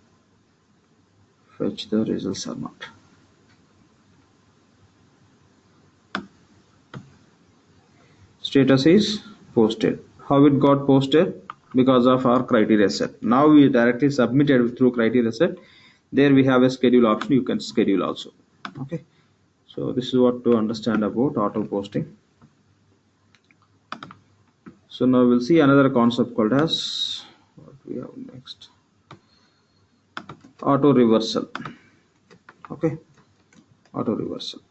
fetch the results or not. Status is posted. How it got posted? Because of our criteria set. Now we directly submitted through criteria set. There we have a schedule option. You can schedule also. Okay, so this is what to understand about auto posting. So now we'll see another concept called as, what we have next, auto reversal. Okay, auto reversal.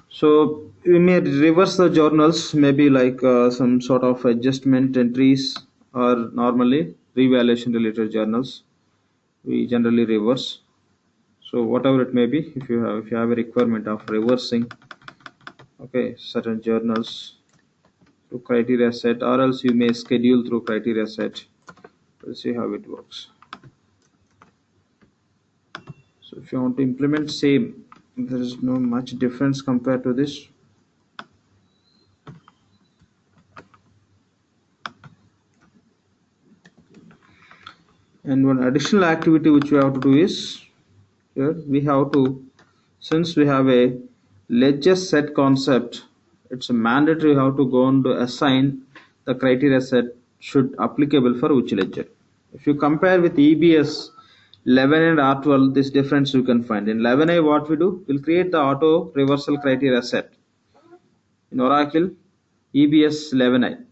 So we may reverse the journals, maybe like some sort of adjustment entries, or normally revaluation related journals we generally reverse. So whatever it may be, if you have a requirement of reversing, okay, certain journals through criteria set, or else you may schedule through criteria set. We'll see how it works. So if you want to implement same, there is no much difference compared to this. And one additional activity which we have to do is, here we have to, since we have a ledger set concept, it's a mandatory how to go and assign the criteria set should applicable for which ledger. If you compare with EBS 11 and R12, this difference you can find. In 11A, what we do, we'll create the auto reversal criteria set. In Oracle EBS 11I,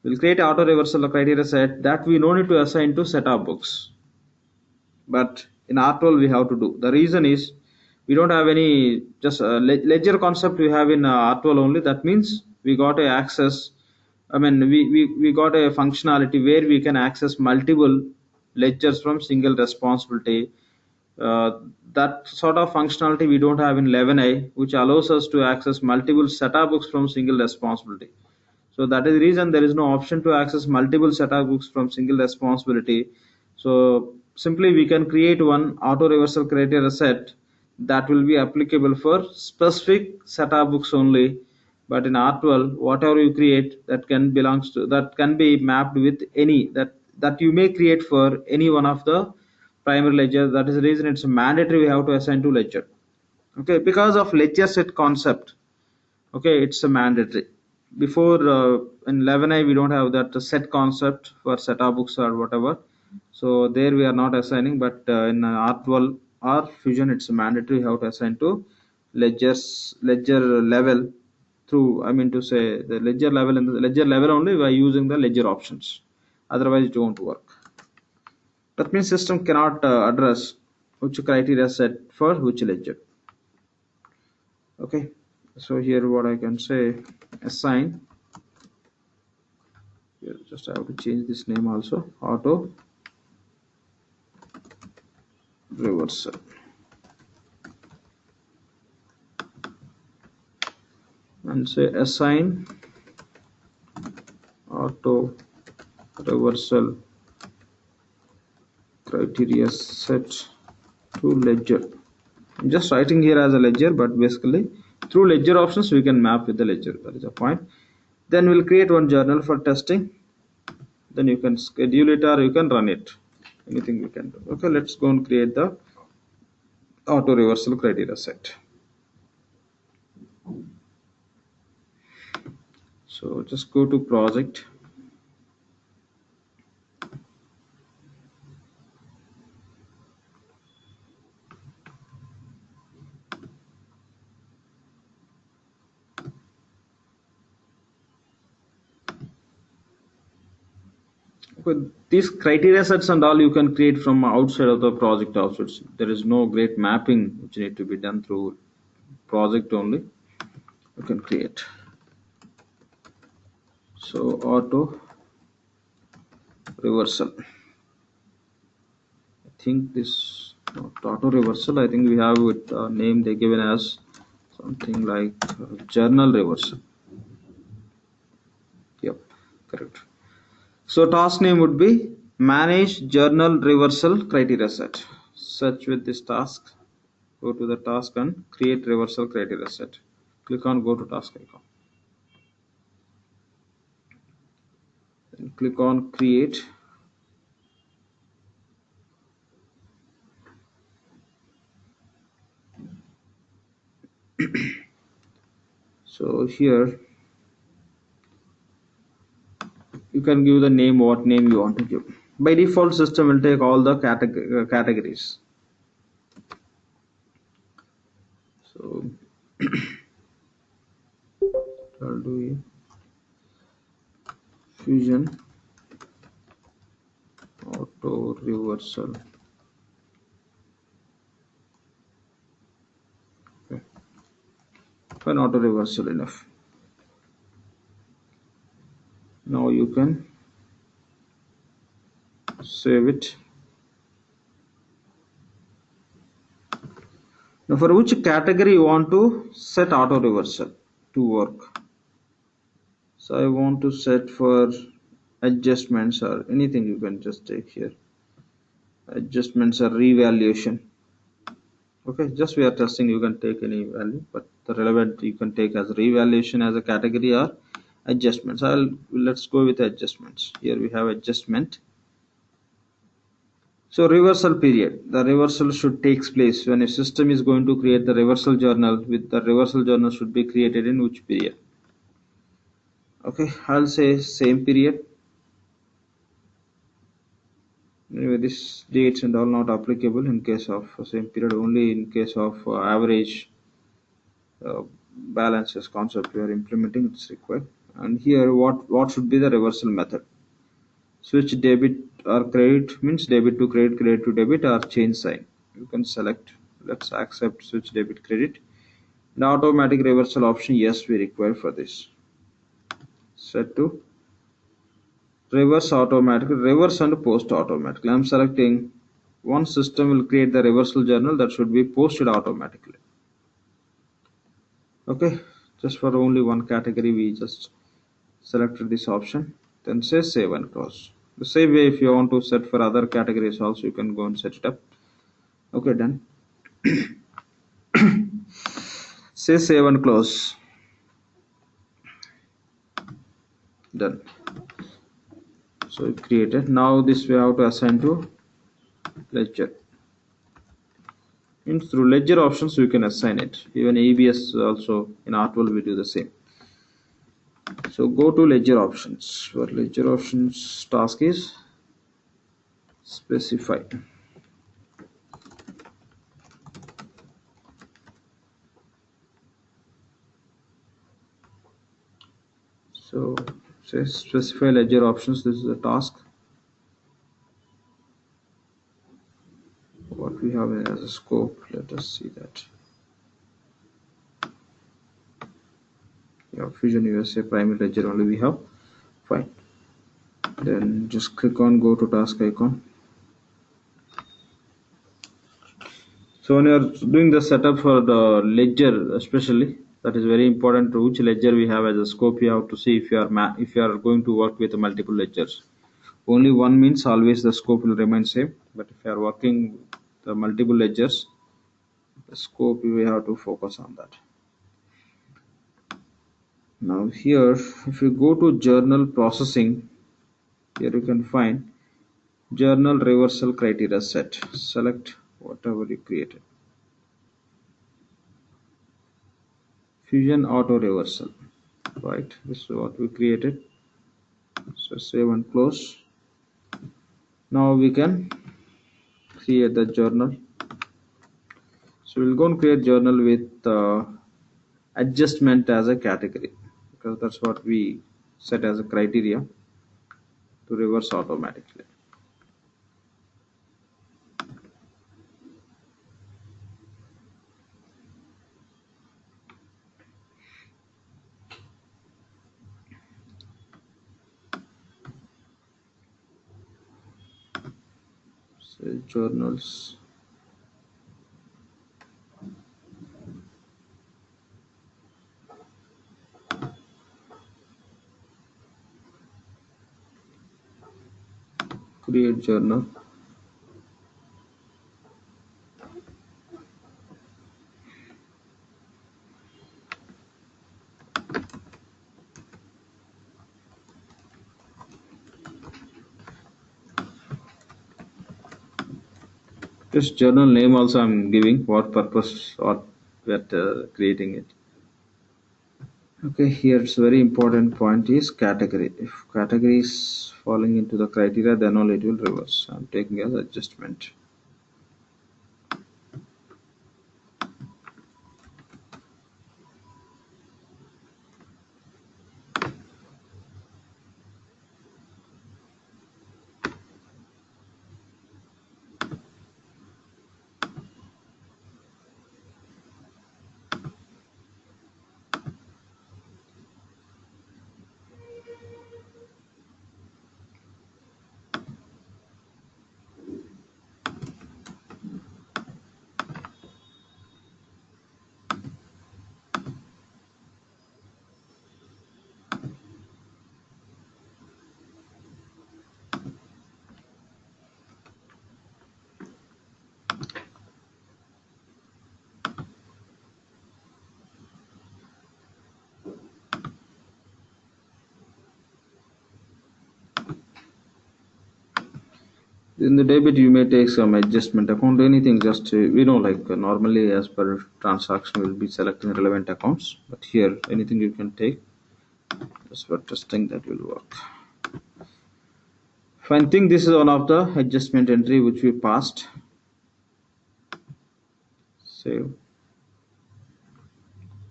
we'll create auto reversal criteria set that we no need to assign to set of books. But in R12 we have to do. The reason is we don't have any just ledger concept we have in R12 only. That means we got a access. I mean, we got a functionality where we can access multiple ledgers from single responsibility. That sort of functionality we don't have in 11A, which allows us to access multiple SETA books from single responsibility. So that is the reason there is no option to access multiple SETA books from single responsibility. So simply we can create one auto reversal criteria set that will be applicable for specific SETA books only. But in R12, whatever you create that can be mapped with any that you may create for any one of the primary ledger. That is the reason it's mandatory we have to assign to ledger. Okay, because of ledger set concept. Okay, it's a mandatory. Before in 11i we don't have that set concept for SETA books or whatever. So there we are not assigning, but in R12 or Fusion it's mandatory how to assign to ledger level through, I mean to say the ledger level, and the ledger level only by using the ledger options. Otherwise it won't work. That means system cannot address which criteria set for which ledger. Okay, so here what I can say, assign, here just I have to change this name also, auto reversal. And say assign auto reversal criteria set to ledger. I'm just writing here as a ledger, but basically through ledger options we can map with the ledger. That is the point. Then we'll create one journal for testing. Then you can schedule it or you can run it. Anything you can do. Okay, let's go and create the auto reversal criteria set. So just go to project. Okay, these criteria sets and all you can create from outside of the project also. There is no great mapping which need to be done through project only. You can create. So auto reversal. I think this not auto reversal. I think we have it name they given as something like journal reversal. Yep, correct. So task name would be manage journal reversal criteria set. Search with this task. Go to the task and create reversal criteria set. Click on go to task icon. Then click on create. So here you can give the name, what name you want to give. By default, system will take all the categories. So I'll do it. Fusion auto reversal. Okay. Fine, auto reversal enough. Now you can save it. Now for which category you want to set auto reversal to work. So I want to set for adjustments or anything, you can just take here. Adjustments or revaluation. Okay, just we are testing, you can take any value, but the relevant you can take as revaluation as a category or adjustments. Let's go with adjustments. Here we have adjustment. So reversal period, the reversal should takes place when a system is going to create the reversal journal. With the reversal journal should be created in which period? Okay, I'll say same period. Anyway, this dates and all not applicable in case of same period, only in case of average balances concept we are implementing, it's required. And here what should be the reversal method? Switch debit or credit means debit to credit, credit to debit, or change sign. You can select, let's accept switch debit credit. The automatic reversal option, yes, we require for this. Set to reverse automatically, reverse and post automatically. I'm selecting one system will create the reversal journal that should be posted automatically. Okay, just for only one category we just selected this option, then say save and close. The same way if you want to set for other categories also, you can go and set it up. Okay, done. Say save and close. Done. So it created. Now this we have to assign to ledger. And through ledger options you can assign it. Even ABS also in R12 we do the same. So go to ledger options. For ledger options, task is specify. So say specify ledger options. This is a task. What we have as a scope, let us see that. Yeah, Fusion USA primary ledger only we have. Fine. Then just click on go to task icon. So when you are doing the setup for the ledger, especially, that is very important to which ledger we have as a scope. You have to see if you are going to work with multiple ledgers. Only one means always the scope will remain same. But if you are working the multiple ledgers, the scope we have to focus on that. Now here, if you go to journal processing, here you can find journal reversal criteria set. Select whatever you created. Fusion auto reversal. Right, this is what we created. So save and close. Now we can create the journal. So we'll go and create journal with adjustment as a category, because that's what we set as a criteria to reverse automatically. So journals. Create journal. This journal name also I'm giving what purpose or we are creating it. Okay, here it's very important point is category. If category is falling into the criteria, then only it will reverse. I'm taking as adjustment. In the debit, you may take some adjustment account, anything just, we know like normally as per transaction will be selecting relevant accounts, but here anything you can take just for testing that will work. Fine thing, this is one of the adjustment entry which we passed. Save.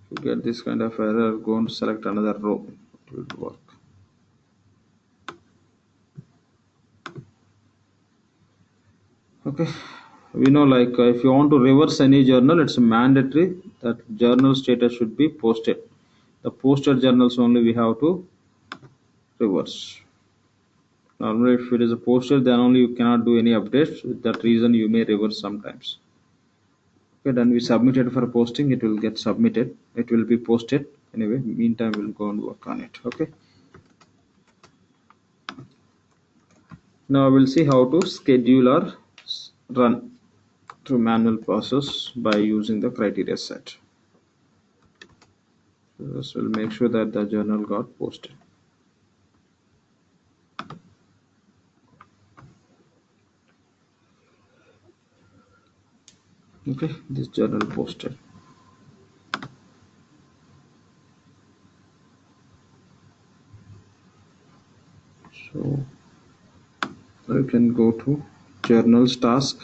If you get this kind of error, go and select another row, it will work. Okay, we know like if you want to reverse any journal, it's mandatory that journal status should be posted. The posted journals only we have to reverse. Normally, if it is a posted, then only you cannot do any updates. With that reason, you may reverse sometimes. Okay, then we submitted for posting. It will get submitted. It will be posted. Anyway, meantime, we'll go and work on it. Okay. Now we'll see how to schedule or run through manual process by using the criteria set. This will make sure that the journal got posted. Okay, this journal posted. So you can go to journals task.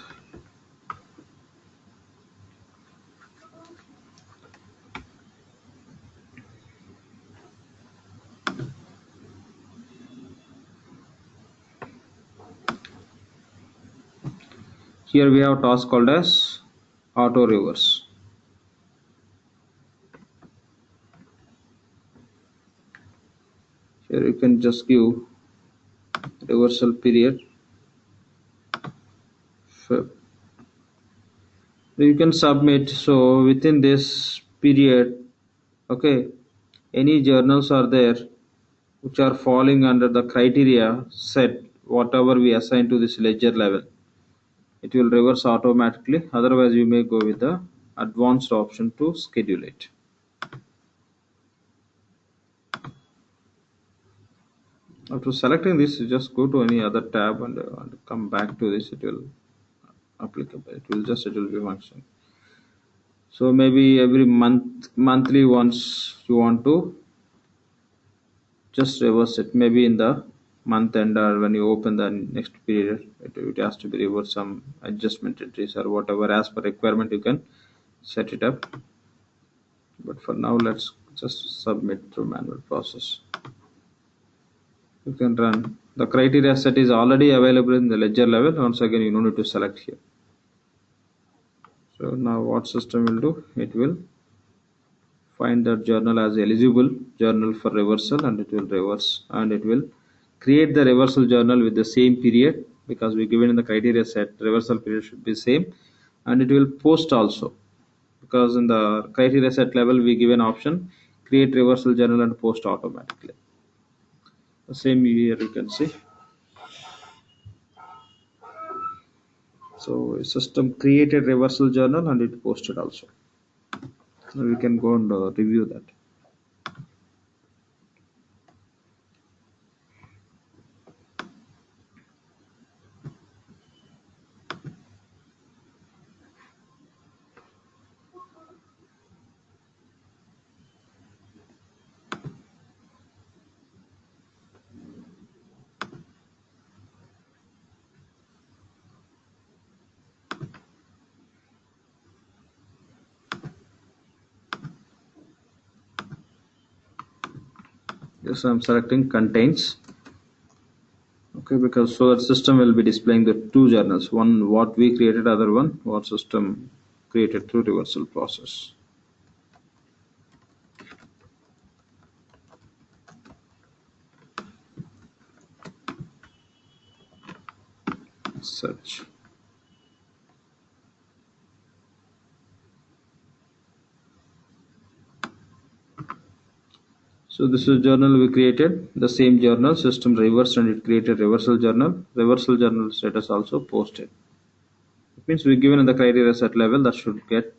Here we have a task called as auto reverse. Here you can just give reversal period. You can submit, so within this period, okay, any journals are there which are falling under the criteria set whatever we assign to this ledger level, it will reverse automatically. Otherwise you may go with the advanced option to schedule it. After selecting this, you just go to any other tab and come back to this. It will applicable. It will be functioning. So maybe every monthly once you want to just reverse it. Maybe in the month end or when you open the next period, it has to be reversed some adjustment entries or whatever as per requirement you can set it up. But for now, let's just submit through manual process. You can run. The criteria set is already available in the ledger level. Once again, you don't need to select here. So now what system will do? It will find that journal as eligible journal for reversal and it will reverse, and it will create the reversal journal with the same period because we given in the criteria set reversal period should be same, and it will post also because in the criteria set level we give an option create reversal journal and post automatically. The same here you can see. So system created reversal journal and it posted also. So we can go and review that. Yes, I'm selecting contains. Okay, because so the system will be displaying the two journals, one what we created, other one what system created through reversal process. Search. So this is journal we created, the same journal system reversed and it created reversal journal status also posted. It means we given the criteria set level that should get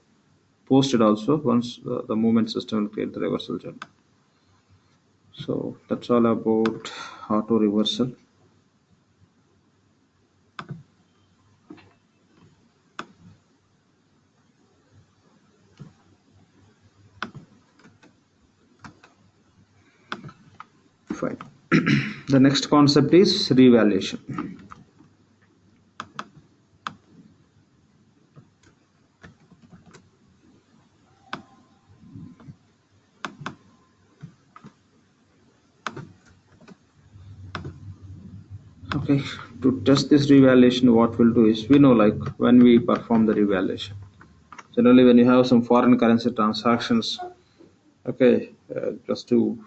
posted also once the movement system will create the reversal journal. So that's all about auto reversal. Fine. The next concept is revaluation. Okay, to test this revaluation, what we'll do is we know like when we perform the revaluation. Generally, when you have some foreign currency transactions, okay, just to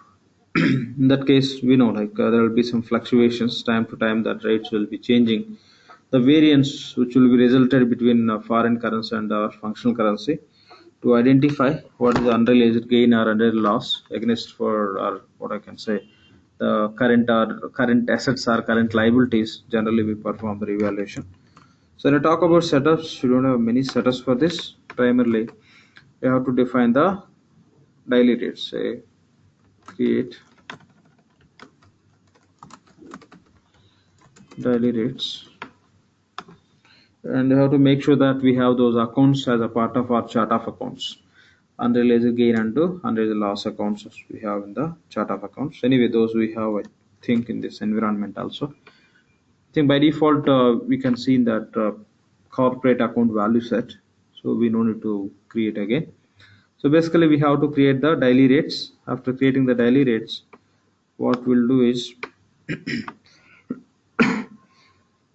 in that case, we know like there will be some fluctuations time to time that rates will be changing. The variance which will be resulted between foreign currency and our functional currency to identify what is the unrealized gain or unrealized loss against for or what I can say the current assets or current liabilities. Generally, we perform the revaluation. So when I talk about setups, we don't have many setups for this. Primarily, we have to define the daily rates. Say create daily rates, and we have to make sure that we have those accounts as a part of our chart of accounts. Unrealized gain and unrealized loss accounts we have in the chart of accounts. Anyway, those we have I think in this environment also. I think by default we can see in that corporate account value set, so we no need to create again. So basically we have to create the daily rates. After creating the daily rates, what we'll do is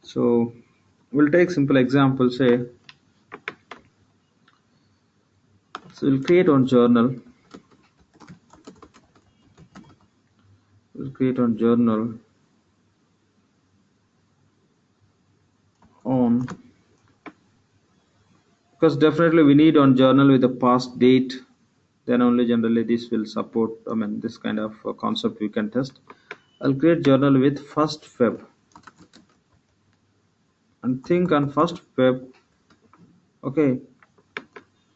so we'll take simple example. Say so we'll create on journal. We'll create on journal on, because definitely we need on journal with the past date, then only generally this will support, I mean this kind of concept we can test. I'll create journal with 1st Feb and think on 1st Feb, okay,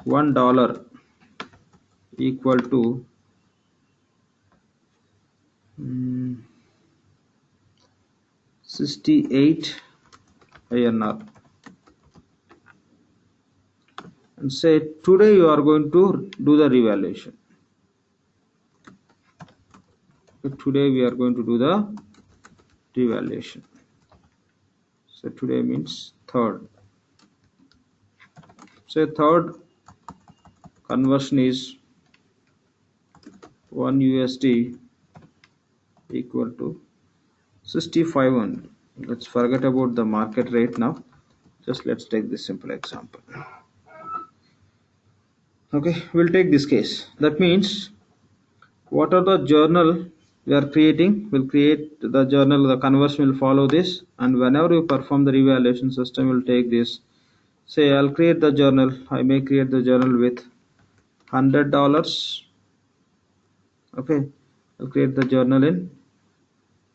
$1 equal to 68 INR, and say today you are going to do the revaluation. Today we are going to do the revaluation. So today means 3rd. Say 3rd conversion is 1 USD equal to 65. And let's forget about the market rate now. Just let's take this simple example. Okay, we'll take this case. That means what are the journal we are creating? We'll create the journal, the conversion will follow this, and whenever you perform the revaluation, system will take this. Say I'll create the journal. I may create the journal with $100. Okay, I'll create the journal in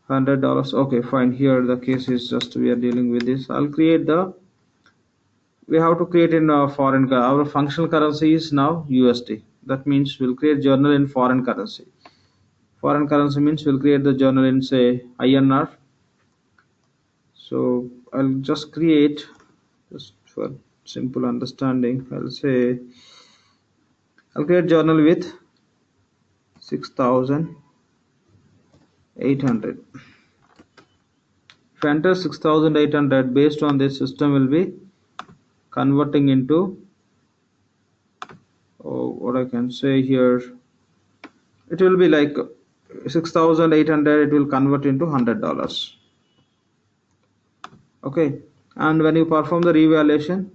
$100. Okay, fine. Here the case is just we are dealing with this. I'll create the, we have to create in foreign, our functional currency is now USD. That means we'll create journal in foreign currency. Foreign currency means we'll create the journal in say INR. So I'll just create, just for simple understanding, I'll say I'll create journal with 6,800. If I enter 6,800, based on this, system will be converting into, what I can say here, it will be like 6,800, it will convert into $100. Okay, and when you perform the revaluation,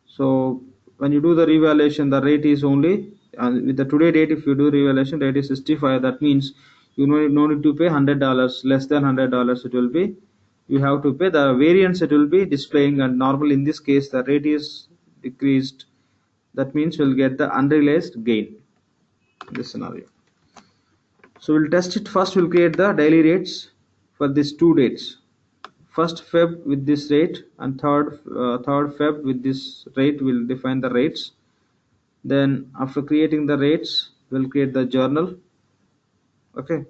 so when you do the revaluation, the rate is only with the today date. If you do revaluation, rate is 65. That means you no need to pay $100. Less than $100, it will be, you have to pay the variance. It will be displaying, and normally in this case the rate is decreased. That means we'll get the unrealized gain in this scenario. So we'll test it. First we'll create the daily rates for these two dates. First Feb with this rate, and third Feb with this rate. We'll define the rates. Then after creating the rates, we'll create the journal. Okay,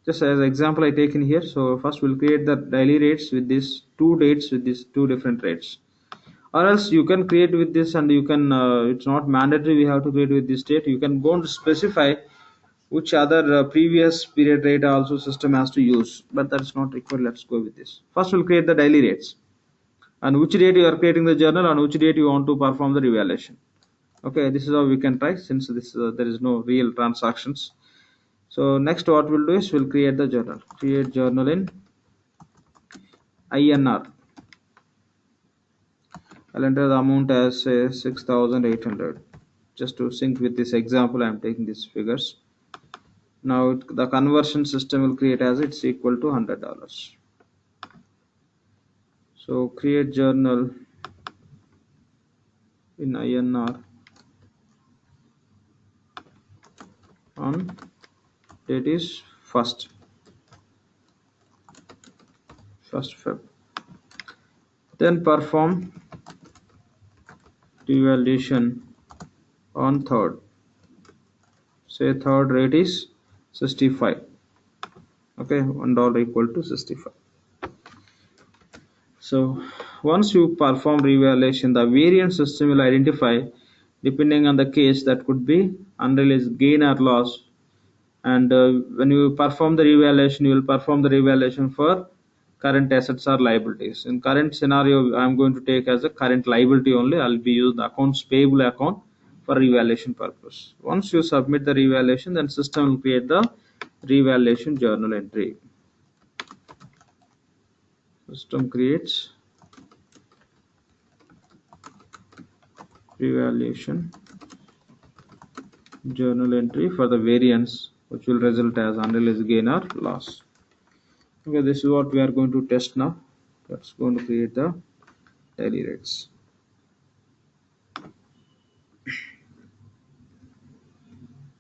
just as example I taken here. So first we'll create the daily rates with these two dates, with these two different rates. Or else you can create with this, and you can it's not mandatory we have to create with this date. You can go and specify which other previous period rate also system has to use, but that's not required. Let's go with this. First we'll create the daily rates, and which date you are creating the journal, and which date you want to perform the revaluation. Okay, this is how we can try, since this there is no real transactions. So next what we'll do is we'll create the journal. Create journal in INR. I'll enter the amount as 6,800. Just to sync with this example, I'm taking these figures. Now the conversion system will create as it's equal to $100. So create journal in INR on date is first Feb. Then perform revaluation on third. Say third rate is 65. Okay, $1 equal to 65. So once you perform revaluation, the variance system will identify, depending on the case, that could be unrealized gain or loss. And when you perform the revaluation, you will perform the revaluation for current assets or liabilities. In current scenario, I am going to take as a current liability only. I'll be using the accounts payable account for revaluation purpose. Once you submit the revaluation, then system will create the revaluation journal entry. System creates revaluation journal entry for the variance, which will result as unrealized gain or loss. Okay, this is what we are going to test now. That's going to create the daily rates.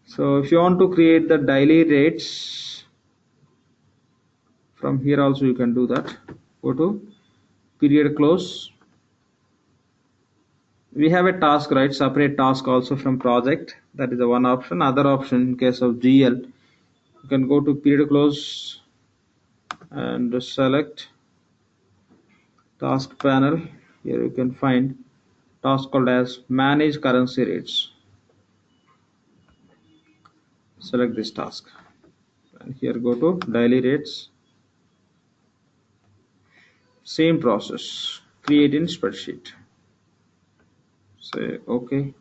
So if you want to create the daily rates, from here also you can do that. Go to period close. We have a task, right? Separate task also from project. That is the one option. Other option, in case of GL, you can go to period close and select task panel. Here you can find task called as manage currency rates. Select this task, and here go to daily rates. Same process, create in spreadsheet. Say okay.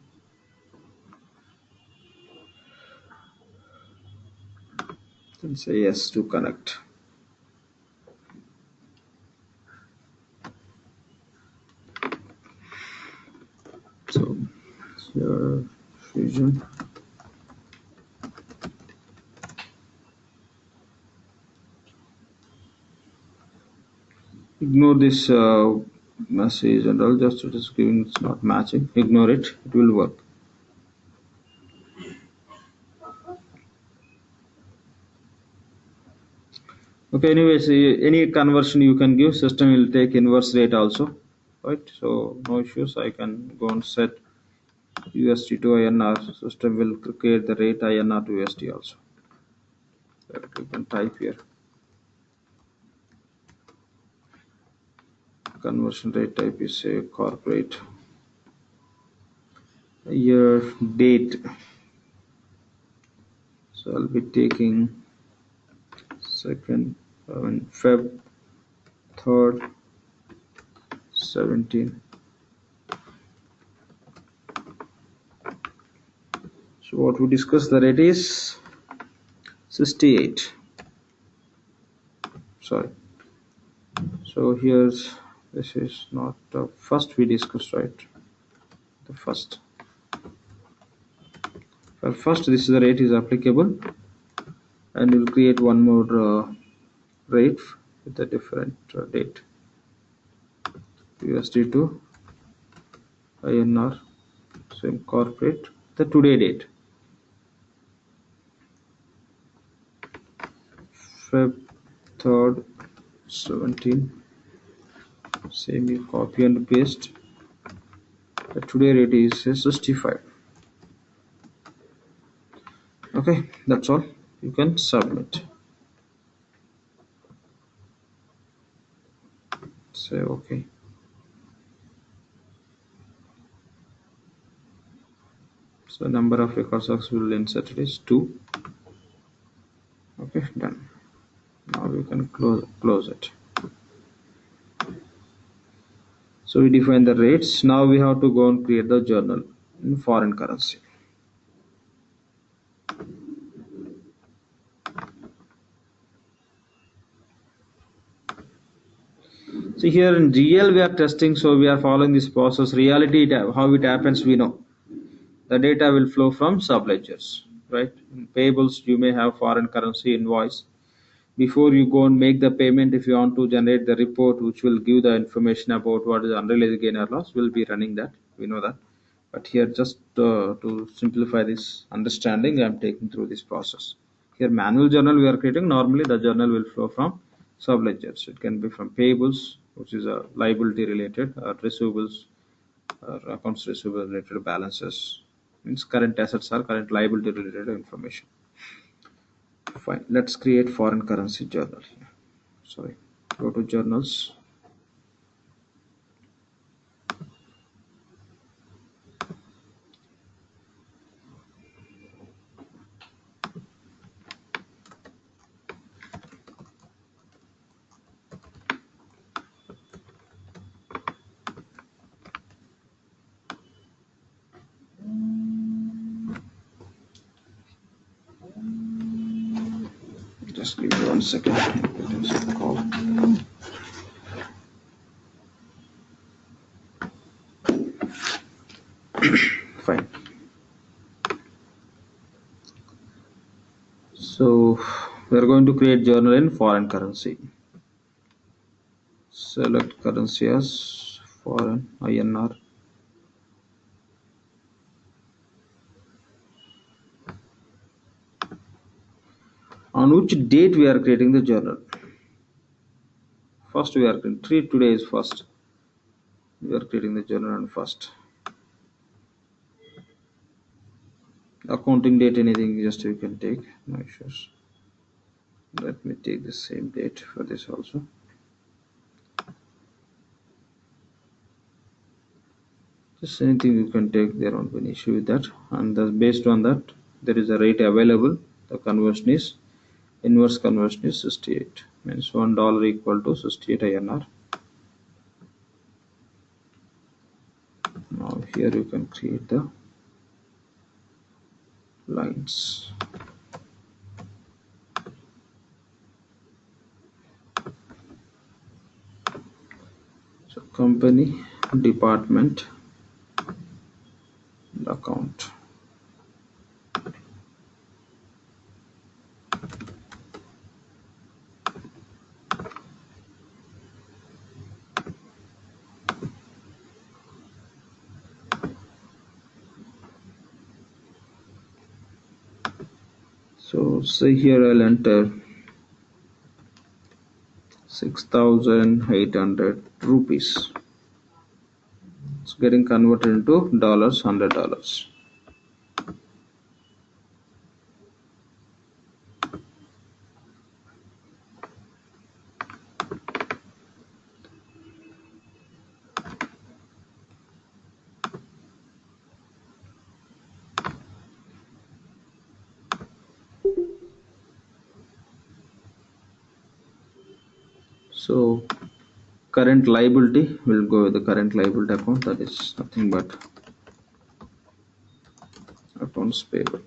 Then say yes to connect. So here Fusion. Ignore this message and all, just it is giving, it's not matching. Ignore it, it will work. Okay, anyways, any conversion you can give, system will take inverse rate also, right? So no issues. I can go and set USD to INR. System will create the rate INR to USD also. You can type here. Conversion rate type is say corporate. Year, date. So I'll be taking 2nd, Feb 3rd, 17. So what we discussed, the rate is 68. Sorry. So here's, this is not the first we discussed, right? The first. For first, this is the rate is applicable, and we'll create one more rate with a different date. USD to INR. So incorporate the today date. Feb 3rd, 17. Same, you copy and paste. The today rate is 65. Okay, that's all. You can submit. Say okay. So number of records will insert it is 2. Okay, done. Now we can close it. So we define the rates. Now we have to go and create the journal in foreign currency. So here in GL we are testing, so we are following this process. Reality, how it happens, we know. The data will flow from subledgers, right? In payables, you may have foreign currency invoice. Before you go and make the payment, if you want to generate the report which will give the information about what is unrealized gain or loss, we'll be running that. We know that. But here, just to simplify this understanding, I'm taking through this process. Here, manual journal we are creating. Normally, the journal will flow from subledgers. It can be from payables, which is a liability related, or receivables, or accounts receivable related balances. Means current assets or current liability related information. Fine. Let's create foreign currency journal here. Sorry. Go to journals. Just give me 1 second. Getting some call. Fine. So we are going to create journal in foreign currency. Select currency as foreign INR. On which date we are creating the journal? First we are creating, today is first. We are creating the journal on first. Accounting date, anything just you can take, no issues. Let me take the same date for this also. Just anything you can take, there won't be an issue with that. And based on that, there is a rate available. The conversion is, inverse conversion is 68. Means $1 equal to 68 INR. Now here you can create the lines. So company, department, account. So say here I'll enter 6,800 rupees. It's getting converted into dollars, $100. So current liability will go with the current liability account, that is nothing but accounts payable.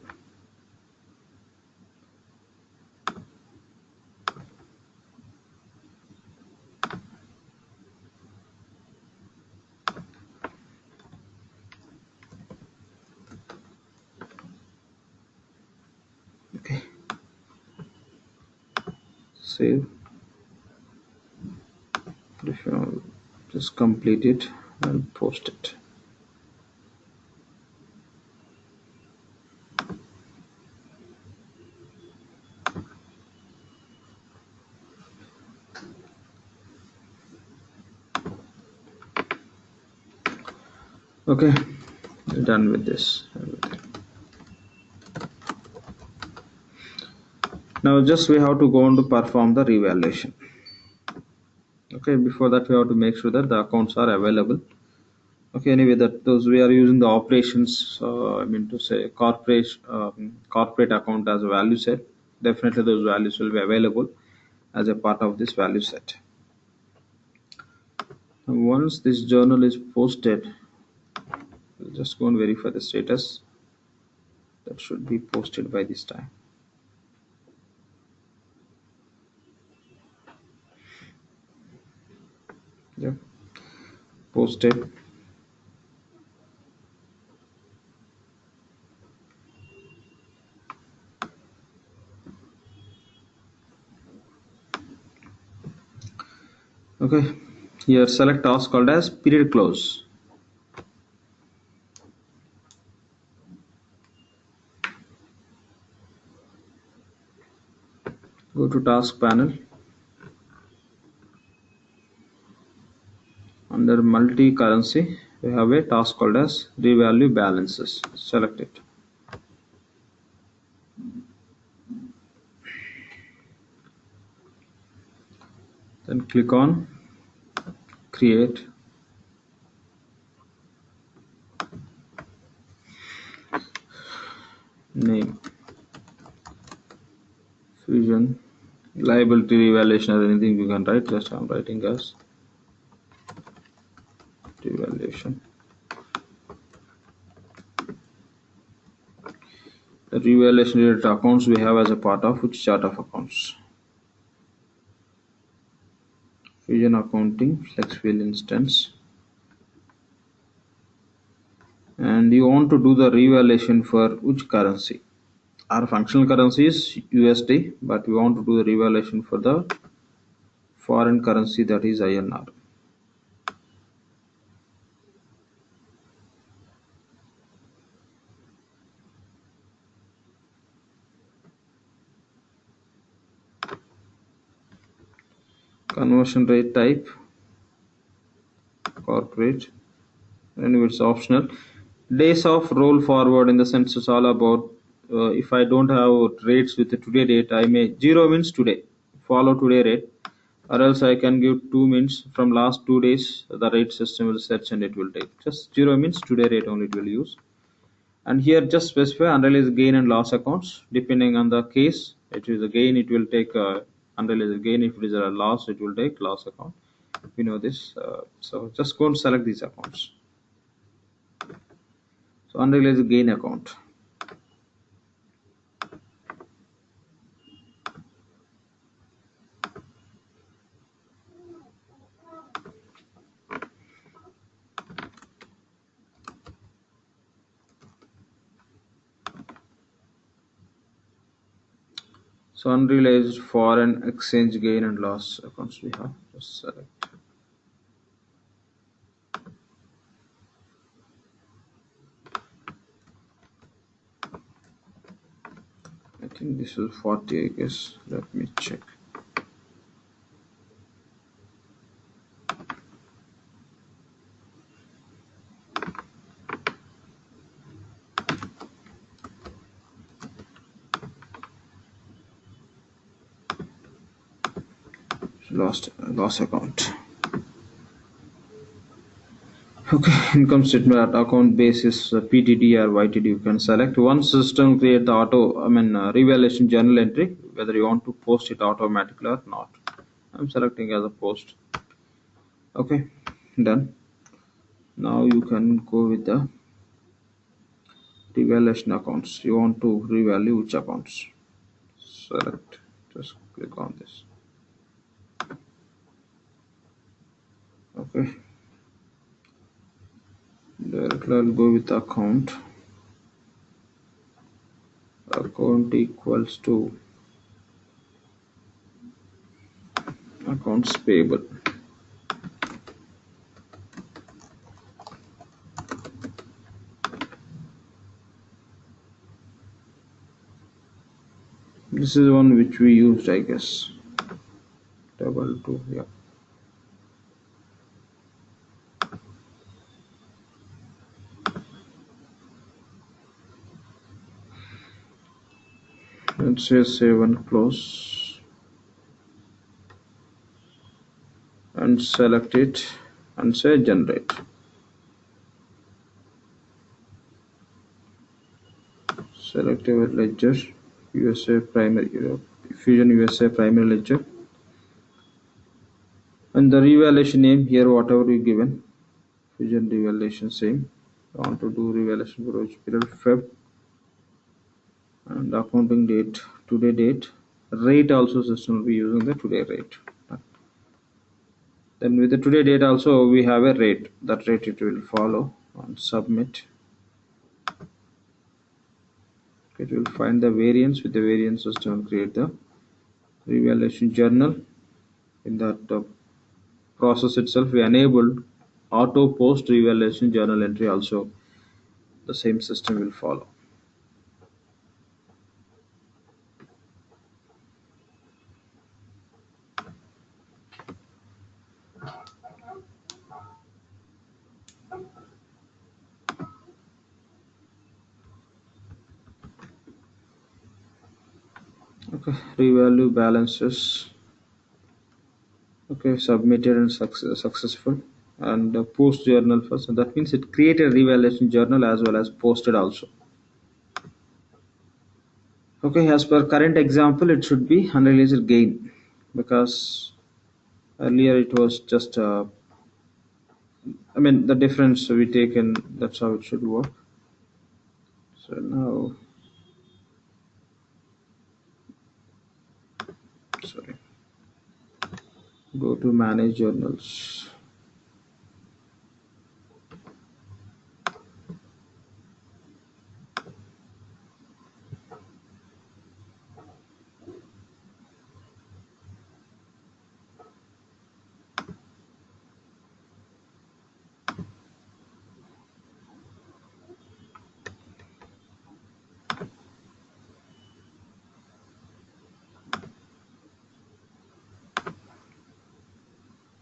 save. If you want, just complete it and post it. Okay, done with this. Now just we have to go on to perform the revaluation. Okay, before that we have to make sure that the accounts are available. Okay, anyway, that those we are using the operations. I mean to say corporate account as a value set. Definitely those values will be available as a part of this value set. And once this journal is posted, we'll just go and verify the status. That should be posted by this time. Yeah, posted. Okay, here select task called as period close. Go to task panel. Under multi-currency, we have a task called as revalue balances. Select it. Then click on create. Name. Fusion. Liability revaluation or anything you can write. Just I'm writing as revaluation. The revaluation related accounts we have as a part of which chart of accounts? Fusion accounting, FlexWheel instance. And you want to do the revaluation for which currency? Our functional currency is USD, but we want to do the revaluation for the foreign currency, that is INR. Conversion rate type corporate, and it's optional. Days of roll forward, in the sense it's all about if I don't have rates with the today date, I may 0 means today, follow today rate, or else I can give 2 means from last 2 days the rate system will search and it will take. Just 0 means today rate only it will use. And here just specify unrealized gain and loss accounts. Depending on the case, it is a gain, it will take unrealized gain. If it is a loss, it will take loss account. We know this. So just go and select these accounts. So unrealized gain account. So unrealized foreign exchange gain and loss accounts we have. Just select. I think this is 40, I guess. Let me check. Loss account. Okay, income statement at account basis PTD or YTD you can select. One system create the revaluation journal entry, whether you want to post it automatically or not. I'm selecting as a post. Okay, done. Now you can go with the revaluation accounts. You want to revalue which accounts? Select. Just click on this. Okay. Directly I'll go with account. Account equals to accounts payable. This is one which we used, I guess. Double two, yeah. Let's say save and close and select it and say generate. Select our ledger, USA primary, Fusion USA primary ledger, and the revaluation name here, whatever we given, Fusion revaluation same. I want to do revaluation for which period, Feb, and accounting date, today date. Rate also system will be using the today rate. Then with the today date also we have a rate. That rate it will follow and submit. It will find the variance. With the variance system will create the revaluation journal. In that process itself we enabled auto post revaluation journal entry also. The same system will follow. Okay, revalue balances. Okay, submitted and successful, and post journal first. And that means it created revaluation journal as well as posted also. Okay, as per current example, it should be unrealized gain because earlier it was just I mean the difference we taken. That's how it should work. So now, sorry, go to manage journals.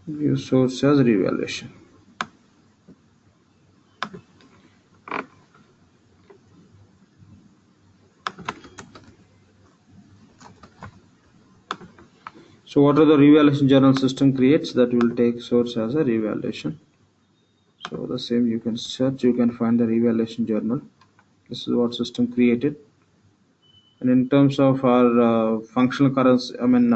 View source as revaluation. So what are the revaluation journal system creates? That will take source as a revaluation. So the same you can search, you can find the revaluation journal. This is what system created. And in terms of our functional currency, I mean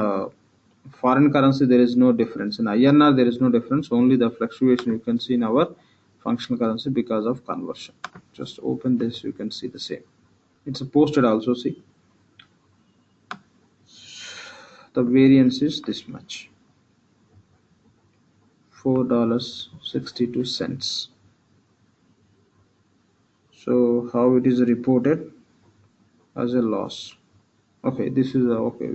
foreign currency, there is no difference. In INR there is no difference, only the fluctuation you can see in our functional currency because of conversion. Just open this, you can see the same. It's posted also, see. The variance is this much, $4.62. So how it is reported? As a loss. Okay, this is okay.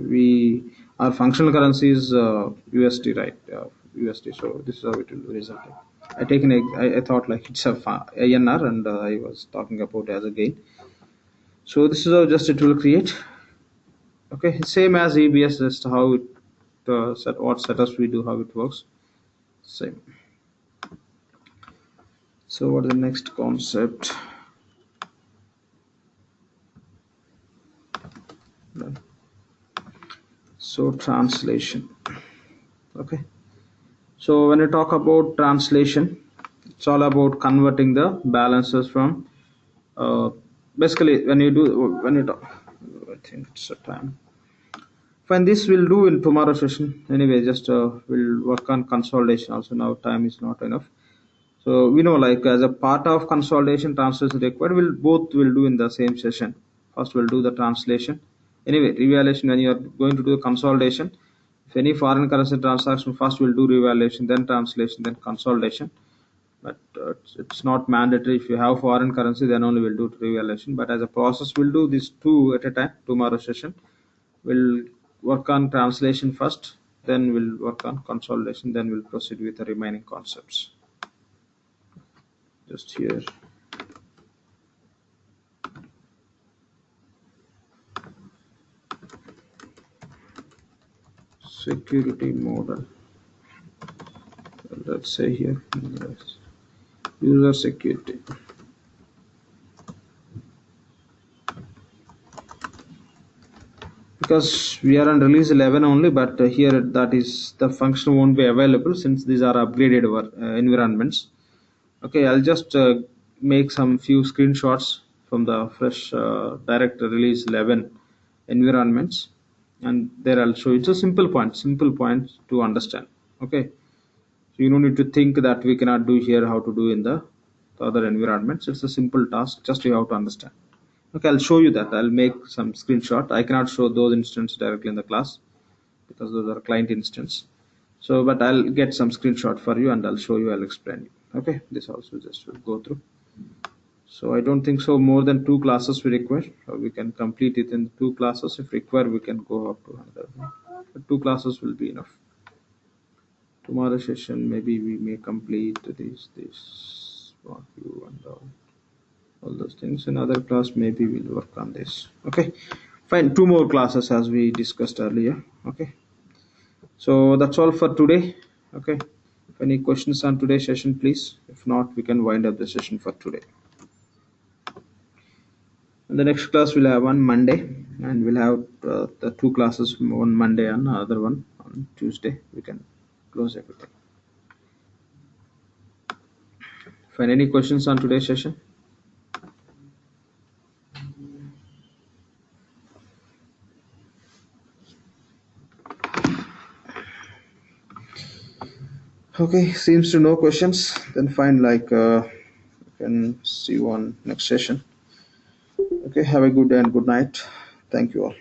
Our functional currency is USD, right? USD. So this is how it will be resulting. I thought like it's a INR, and I was talking about as a gain. So this is how just it will create. Okay, same as EBS, just how it what setups we do, how it works. Same. So what is the next concept? Done. So translation. Okay. So when you talk about translation, it's all about converting the balances from basically when you talk, I think it's a time. Fine, this we'll do in tomorrow session. Anyway, just we'll work on consolidation also. Now time is not enough. So we know like as a part of consolidation, translation required. We'll do in the same session. First we'll do the translation. Anyway, revaluation when you are going to do the consolidation. If any foreign currency transaction, first we'll do revaluation, then translation, then consolidation. But it's not mandatory. If you have foreign currency, then only we'll do revaluation. But as a process, we'll do these two at a time. Tomorrow session, we'll work on translation first. then we'll work on consolidation, then we'll proceed with the remaining concepts. Just here. Security model. Let's say here, user security. Because we are on release 11 only, but here that is the function won't be available since these are upgraded environments. Okay, I'll just make some few screenshots from the fresh direct release 11 environments, and there I'll show you. It's a simple point to understand. Okay, so you don't need to think that we cannot do here how to do in the other environments. It's a simple task, just you have to understand. Okay, I'll show you that. I'll make some screenshot. I cannot show those instances directly in the class because those are client instance. So, but I'll get some screenshot for you and I'll show you, I'll explain you. Okay, this also just will go through. So I don't think so more than 2 classes we require. We can complete it in 2 classes. If required, we can go up to another. But 2 classes will be enough. Tomorrow session, maybe we may complete this view and all those things. In other class, maybe we'll work on this. Okay, fine. 2 more classes as we discussed earlier. Okay, so that's all for today. Okay, if any questions on today's session, please. If not, we can wind up the session for today. And the next class we'll have on Monday, and we'll have the 2 classes, one Monday and another one on Tuesday. We can close everything. Fine. Any questions on today's session? Okay, seems to no questions. Then fine, like can see you on next session. Okay, have a good day and good night. Thank you all.